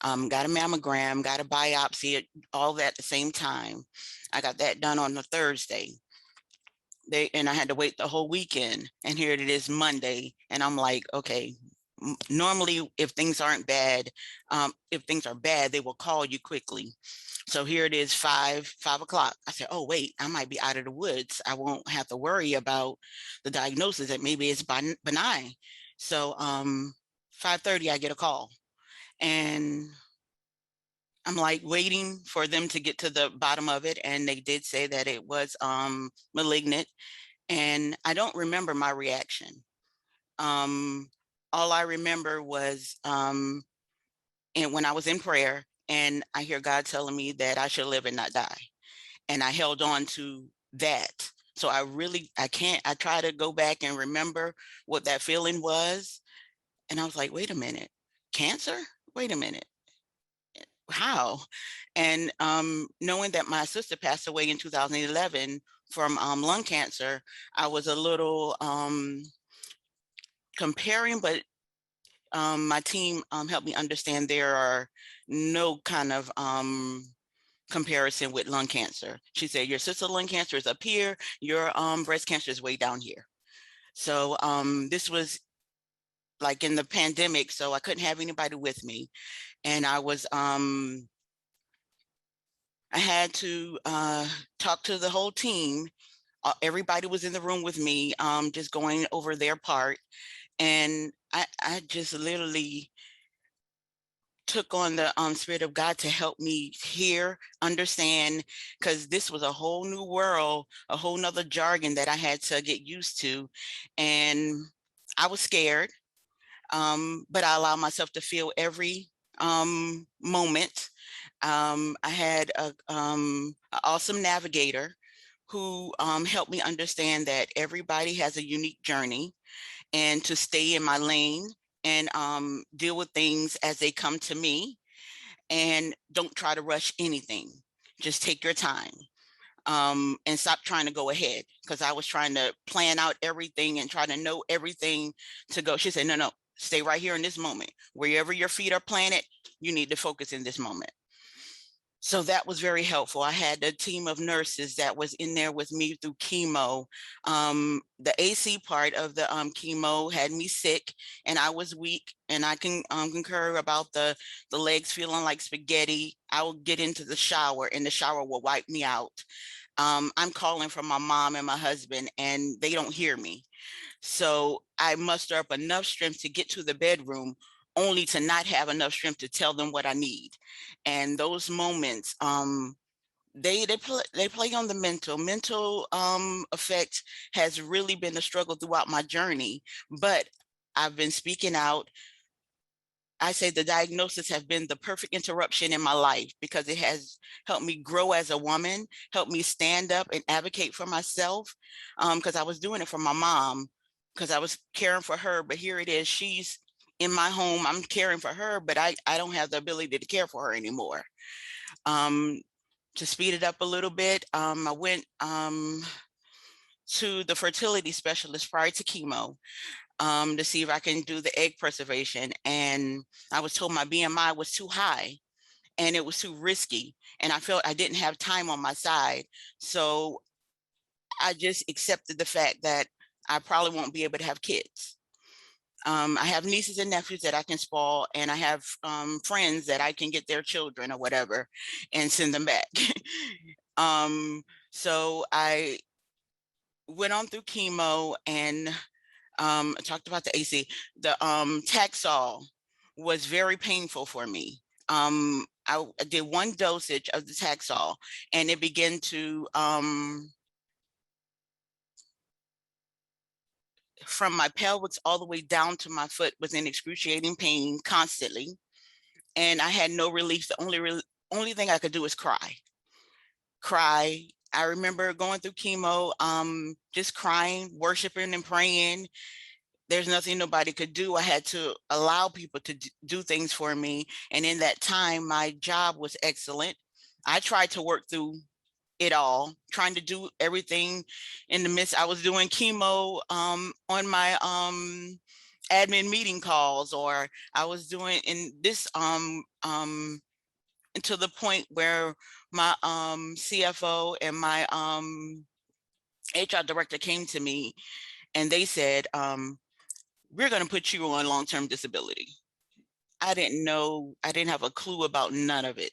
Got a mammogram, got a biopsy, all that at the same time. I got that done on a Thursday. And I had to wait the whole weekend, and here it is Monday, and I'm like, okay, normally if things aren't bad, if things are bad, they will call you quickly. So here it is 5 o'clock. I said, oh wait, I might be out of the woods. I won't have to worry about the diagnosis, that maybe it's benign. So 5:30, I get a call, and I'm like waiting for them to get to the bottom of it. And they did say that it was malignant. And I don't remember my reaction. All I remember was and when I was in prayer, and I hear God telling me that I should live and not die. And I held on to that. So I try to go back and remember what that feeling was. And I was like, wait a minute, cancer? Wait a minute. How? And knowing that my sister passed away in 2011 from lung cancer, I was a little comparing, but my team helped me understand there are no kind of comparison with lung cancer. She said, your sister's lung cancer is up here, your breast cancer is way down here. So this was like in the pandemic, so I couldn't have anybody with me. And I was, I had to talk to the whole team. Everybody was in the room with me, just going over their part. And I just literally took on the Spirit of God to help me hear, understand, because this was a whole new world, a whole nother jargon that I had to get used to. And I was scared, but I allowed myself to feel every moment. I had an awesome navigator who helped me understand that everybody has a unique journey, and to stay in my lane and deal with things as they come to me, and don't try to rush anything. Just take your time, and stop trying to go ahead, because I was trying to plan out everything and try to know everything to go. She said, no, stay right here in this moment. Wherever your feet are planted, you need to focus in this moment. So that was very helpful. I had a team of nurses that was in there with me through chemo. The AC part of the chemo had me sick, and I was weak, and I can concur about the legs feeling like spaghetti. I would get into the shower, and the shower will wipe me out. I'm calling from my mom and my husband, and they don't hear me. So I muster up enough strength to get to the bedroom, only to not have enough strength to tell them what I need. And those moments, they play on the mental effect has really been a struggle throughout my journey. But I've been speaking out. I say the diagnosis have been the perfect interruption in my life, because it has helped me grow as a woman, helped me stand up and advocate for myself, because I was doing it for my mom, because I was caring for her. But here it is, she's in my home, I'm caring for her, but I don't have the ability to care for her anymore. To speed it up a little bit, I went to the fertility specialist prior to chemo, to see if I can do the egg preservation. And I was told my BMI was too high and it was too risky. And I felt I didn't have time on my side. So I just accepted the fact that I probably won't be able to have kids. I have nieces and nephews that I can spoil, and I have friends that I can get their children or whatever and send them back. So I went on through chemo, and I talked about the AC. The Taxol was very painful for me. I did one dosage of the Taxol, and it began to from my pelvis all the way down to my foot was in excruciating pain constantly. And I had no relief. The only thing I could do was cry. I remember going through chemo, just crying, worshiping and praying. There's nothing nobody could do. I had to allow people to do things for me. And in that time, my job was excellent. I tried to work through it all, trying to do everything in the midst. I was doing chemo on my admin meeting calls, or I was doing in this to the point where my CFO and my HR director came to me and they said, we're going to put you on long-term disability. I didn't know, I didn't have a clue about none of it.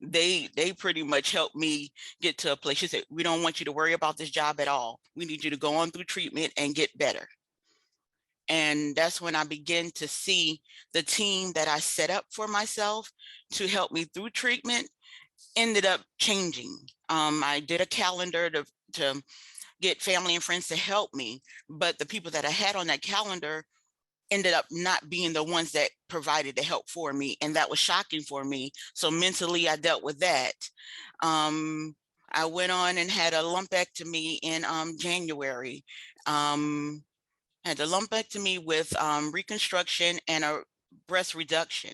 They pretty much helped me get to a place. She said, we don't want you to worry about this job at all. We need you to go on through treatment and get better. And that's when I began to see the team that I set up for myself to help me through treatment ended up changing. I did a calendar to get family and friends to help me, but the people that I had on that calendar ended up not being the ones that provided the help for me. And that was shocking for me. So mentally, I dealt with that. I went on and had a lumpectomy in January. Had a lumpectomy with reconstruction and a breast reduction.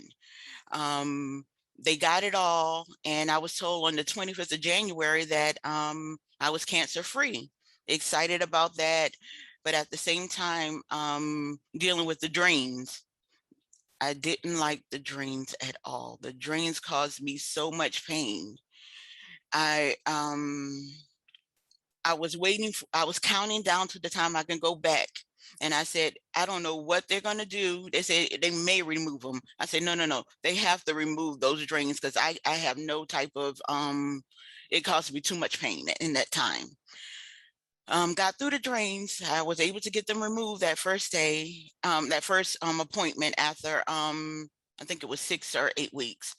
They got it all. And I was told on the 25th of January that I was cancer free. Excited about that. But at the same time, dealing with the drains. I didn't like the drains at all. The drains caused me so much pain. I was waiting, I was counting down to the time I can go back. And I said, I don't know what they're going to do. They said they may remove them. I said, no. They have to remove those drains because I have no type of, it caused me too much pain in that time. Got through the drains. I was able to get them removed that first day, that first appointment after, I think it was 6 or 8 weeks.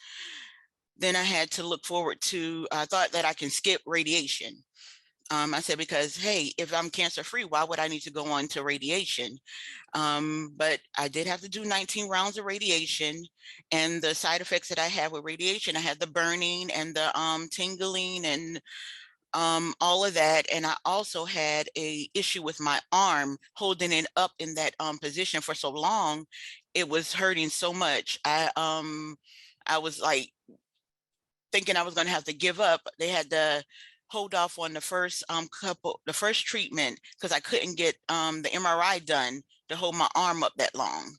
Then I had to look forward to, I thought that I can skip radiation. I said, because, hey, if I'm cancer free, why would I need to go on to radiation? But I did have to do 19 rounds of radiation, and the side effects that I had with radiation, I had the burning and the tingling and all of that. And I also had a issue with my arm, holding it up in that position for so long. It was hurting so much. I was like thinking I was going to have to give up. They had to hold off on the first the first treatment because I couldn't get the MRI done to hold my arm up that long.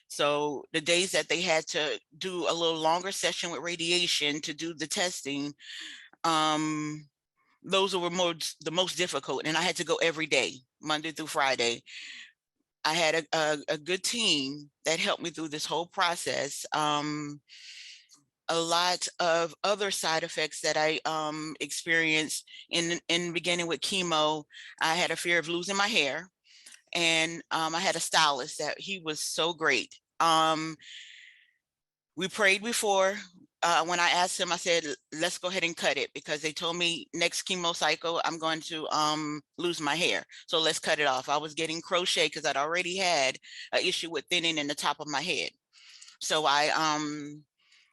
So the days that they had to do a little longer session with radiation to do the testing, those were the most difficult. And I had to go every day, Monday through Friday. I had a good team that helped me through this whole process. A lot of other side effects that I experienced in beginning with chemo. I had a fear of losing my hair, and I had a stylist that he was so great. We prayed before. When I asked him, I said, let's go ahead and cut it because they told me next chemo cycle, I'm going to lose my hair. So let's cut it off. I was getting crochet because I'd already had an issue with thinning in the top of my head. So I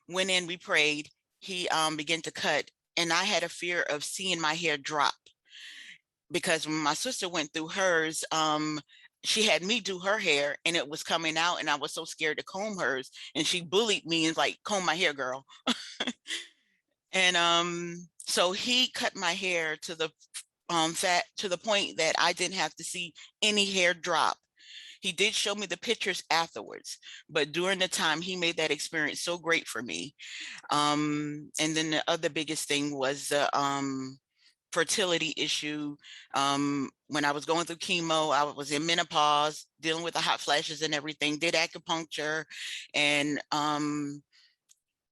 went in, we prayed, he began to cut, and I had a fear of seeing my hair drop because when my sister went through hers, she had me do her hair and it was coming out and I was so scared to comb hers, and she bullied me and like, comb my hair, girl. And so he cut my hair to the to the point that I didn't have to see any hair drop. He did show me the pictures afterwards, but during the time he made that experience so great for me. And then the other biggest thing was the fertility issue. When I was going through chemo, I was in menopause, dealing with the hot flashes and everything, did acupuncture and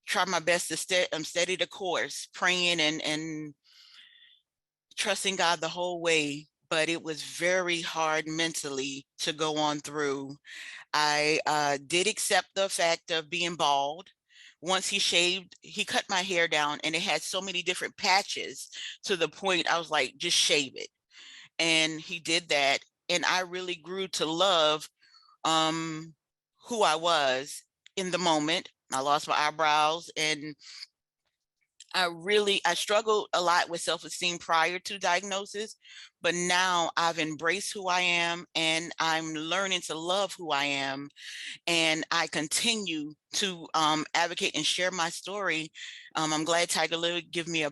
tried my best to steady the course, praying and trusting God the whole way. But it was very hard mentally to go on through. I did accept the fact of being bald. Once he cut my hair down and it had so many different patches to the point I was like, just shave it. And he did that. And I really grew to love who I was in the moment. I lost my eyebrows and I struggled a lot with self-esteem prior to diagnosis, but now I've embraced who I am and I'm learning to love who I am. And I continue to advocate and share my story. I'm glad Tiger Lily give me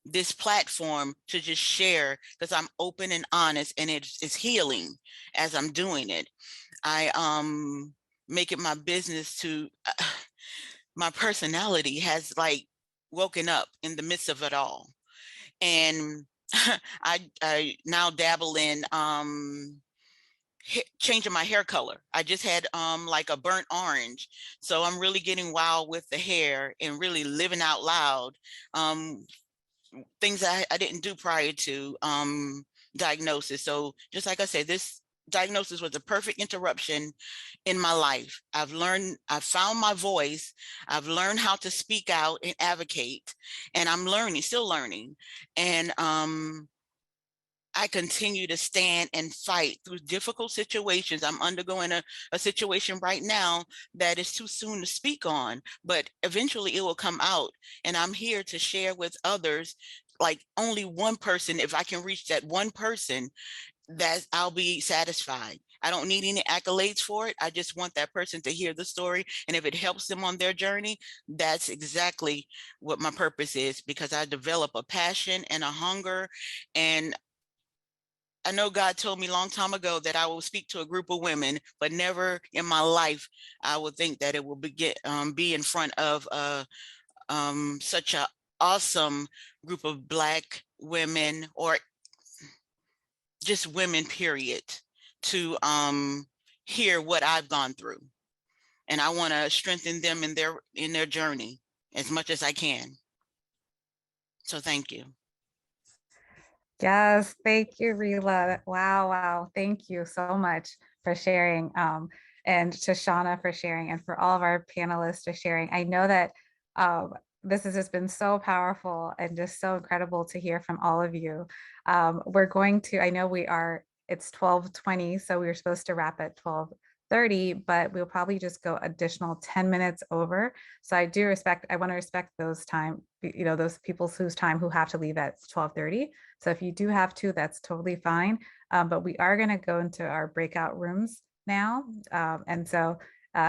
this platform to just share, because I'm open and honest, and it's healing as I'm doing it. I make it my business to, my personality has like woken up in the midst of it all. And I now dabble in changing my hair color. I just had like a burnt orange. So I'm really getting wild with the hair and really living out loud. Things I didn't do prior to diagnosis. So just like I said, this diagnosis was a perfect interruption in my life. I've found my voice. I've learned how to speak out and advocate, and I'm still learning. And I continue to stand and fight through difficult situations. I'm undergoing a situation right now that is too soon to speak on, but eventually it will come out. And I'm here to share with others, like only one person. If I can reach that one person, that I'll be satisfied. I don't need any accolades for it. I just want that person to hear the story. And if it helps them on their journey, that's exactly what my purpose is, because I develop a passion and a hunger. And I know God told me a long time ago that I will speak to a group of women, but never in my life I would think that it will be in front of such an awesome group of Black women, or just women, period, to hear what I've gone through. And I want to strengthen them in their journey as much as I can. So thank you. Yes, thank you, Rheila. Wow, wow. Thank you so much for sharing, and to Shawnna for sharing, and for all of our panelists for sharing. I know that this has just been so powerful and just so incredible to hear from all of you. We're going to, I know it's 12:20, so we were supposed to wrap at 12:30, but we'll probably just go additional 10 minutes over. So I want to respect those those people whose time who have to leave at 12:30. So if you do have to, that's totally fine. But we are going to go into our breakout rooms now. And so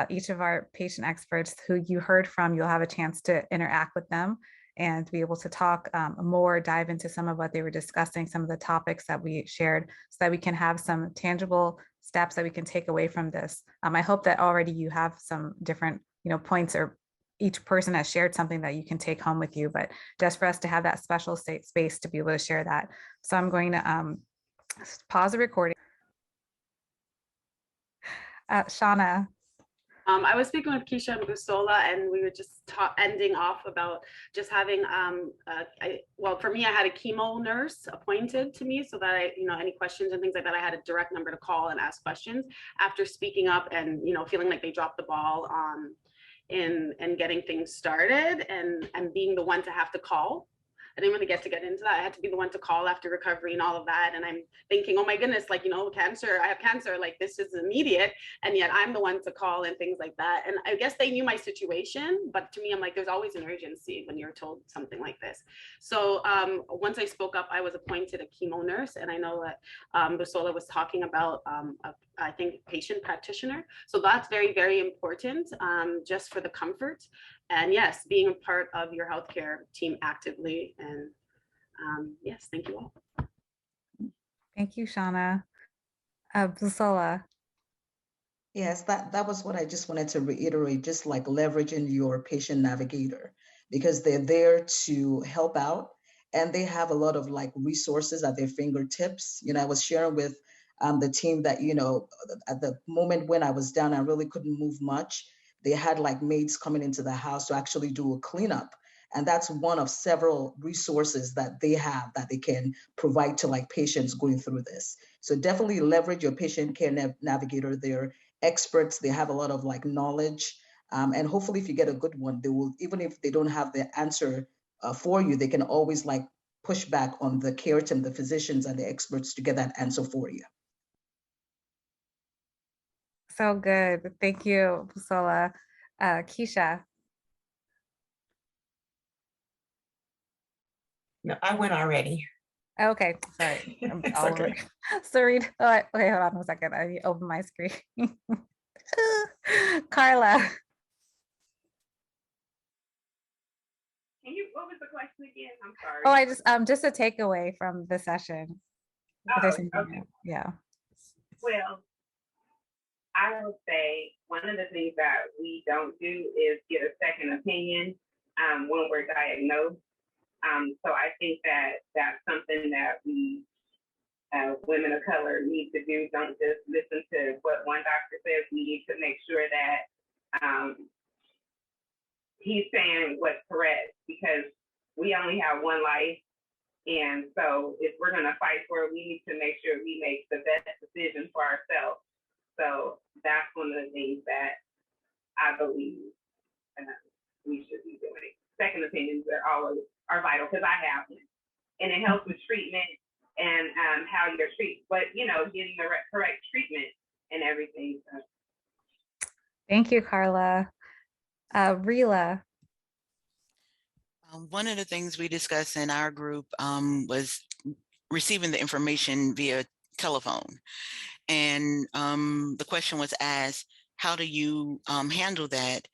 each of our patient experts who you heard from, you'll have a chance to interact with them and be able to talk more, dive into some of what they were discussing, some of the topics that we shared, so that we can have some tangible steps that we can take away from this. I hope that already you have some different points, or each person has shared something that you can take home with you, but just for us to have that special space to be able to share that. So I'm going to pause the recording. Shawnna. I was speaking with Keisha and Busola, and we were just ending off about just having, well, for me, I had a chemo nurse appointed to me, so that any questions and things like that, I had a direct number to call and ask questions after speaking up and, feeling like they dropped the ball in getting things started, and being the one to have to call. I didn't really get into that. I had to be the one to call after recovery and all of that. And I'm thinking, oh my goodness, cancer, I have cancer, like this is immediate. And yet I'm the one to call and things like that. And I guess they knew my situation, but to me, I'm like, there's always an urgency when you're told something like this. So once I spoke up, I was appointed a chemo nurse. And I know that Busola was talking about, I think, patient practitioner. So that's very, very important, just for the comfort. And yes, being a part of your healthcare team actively. And yes, thank you all. Thank you, Shawnna. Busola. Yes, that was what I just wanted to reiterate, just like leveraging your patient navigator, because they're there to help out, and they have a lot of like resources at their fingertips. I was sharing with the team that, at the moment when I was down, I really couldn't move much. They had like maids coming into the house to actually do a cleanup. And that's one of several resources that they have that they can provide to like patients going through this. So definitely leverage your patient care navigator. They're experts. They have a lot of like knowledge. And hopefully if you get a good one, they will, even if they don't have the answer for you, they can always like push back on the care team, the physicians and the experts to get that answer for you. So good. Thank you, Busola. Keisha. No, I went already. Okay, sorry. It's okay. Syreeta. Oh, okay, hold on 1 second. I need to open my screen. Karla. What was the question again? I'm sorry. Oh, I just a takeaway from the session. If there's something Okay. yeah. Well, I would say one of the things that we don't do is get a second opinion when we're diagnosed. So I think that that's something that we women of color need to do. Don't just listen to what one doctor says. We need to make sure that he's saying what's correct, because we only have one life. And so if we're going to fight for it, we need to make sure we make the best decision for ourselves. So that's one of the things that I believe we should be doing. Second opinions are vital, because I have them, and it helps with treatment and how you're treated. But getting the correct treatment and everything. So. Thank you, Karla. Rheila. One of the things we discussed in our group was receiving the information via telephone. And the question was asked, how do you handle that?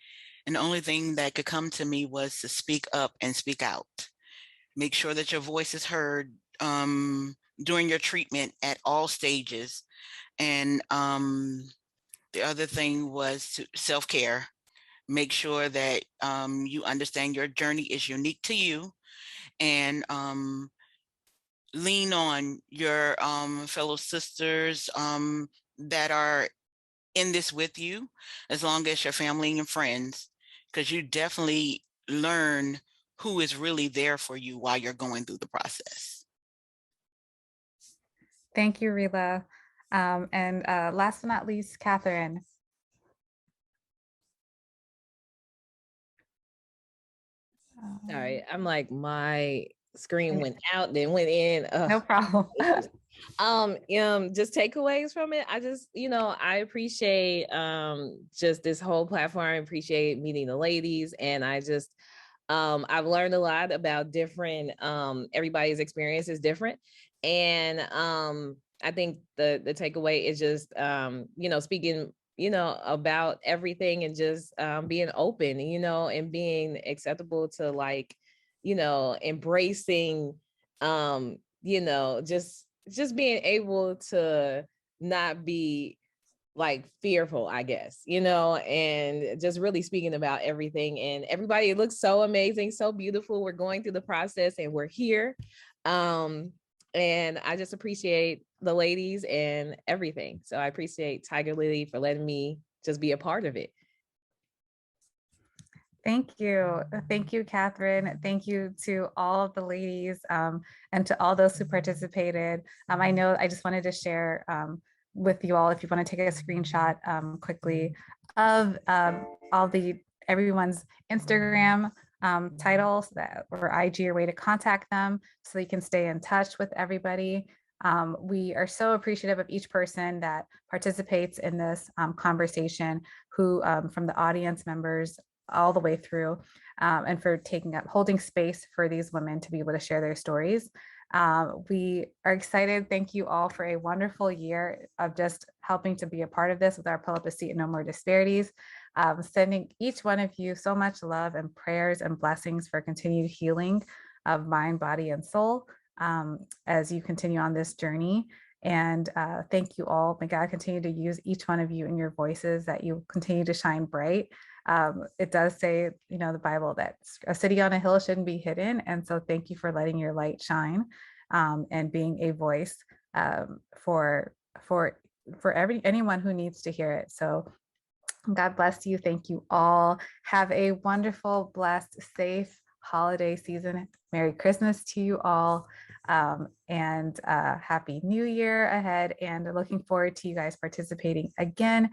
And the only thing that could come to me was to speak up and speak out. Make sure that your voice is heard during your treatment at all stages. And the other thing was self-care. Make sure that you understand your journey is unique to you, and lean on your fellow sisters that are in this with you, as long as your family and friends, because you definitely learn who is really there for you while you're going through the process. Thank you, Rheila. And last but not least, Katherine. Sorry, I'm like, my screen went out, then went in. No problem. Just takeaways from it. I just, I appreciate just this whole platform. I appreciate meeting the ladies, and I just I've learned a lot about different everybody's experience is different. And I think the takeaway is just speaking about everything, and just being open, and being acceptable to embracing just being able to not be fearful, I guess, and just really speaking about everything. And everybody, it looks so amazing, so beautiful. We're going through the process and we're here. And I just appreciate the ladies and everything. So I appreciate Tiger Lily for letting me just be a part of it. Thank you. Thank you, Katherine. Thank you to all of the ladies and to all those who participated. I know I just wanted to share with you all, if you want to take a screenshot quickly of everyone's Instagram titles or IG, or way to contact them so you can stay in touch with everybody. We are so appreciative of each person that participates in this conversation, who from the audience members all the way through, and for holding space for these women to be able to share their stories. We are excited. Thank you all for a wonderful year of just helping to be a part of this with our Pull Up a Seat and No More Disparities. Sending each one of you so much love and prayers and blessings for continued healing of mind, body, and soul as you continue on this journey. And thank you all. May God continue to use each one of you in your voices, that you continue to shine bright. It does say, the Bible, that a city on a hill shouldn't be hidden. And so thank you for letting your light shine and being a voice for anyone who needs to hear it. So God bless you. Thank you all. Have a wonderful, blessed, safe holiday season. Merry Christmas to you all. And Happy New Year ahead. And looking forward to you guys participating again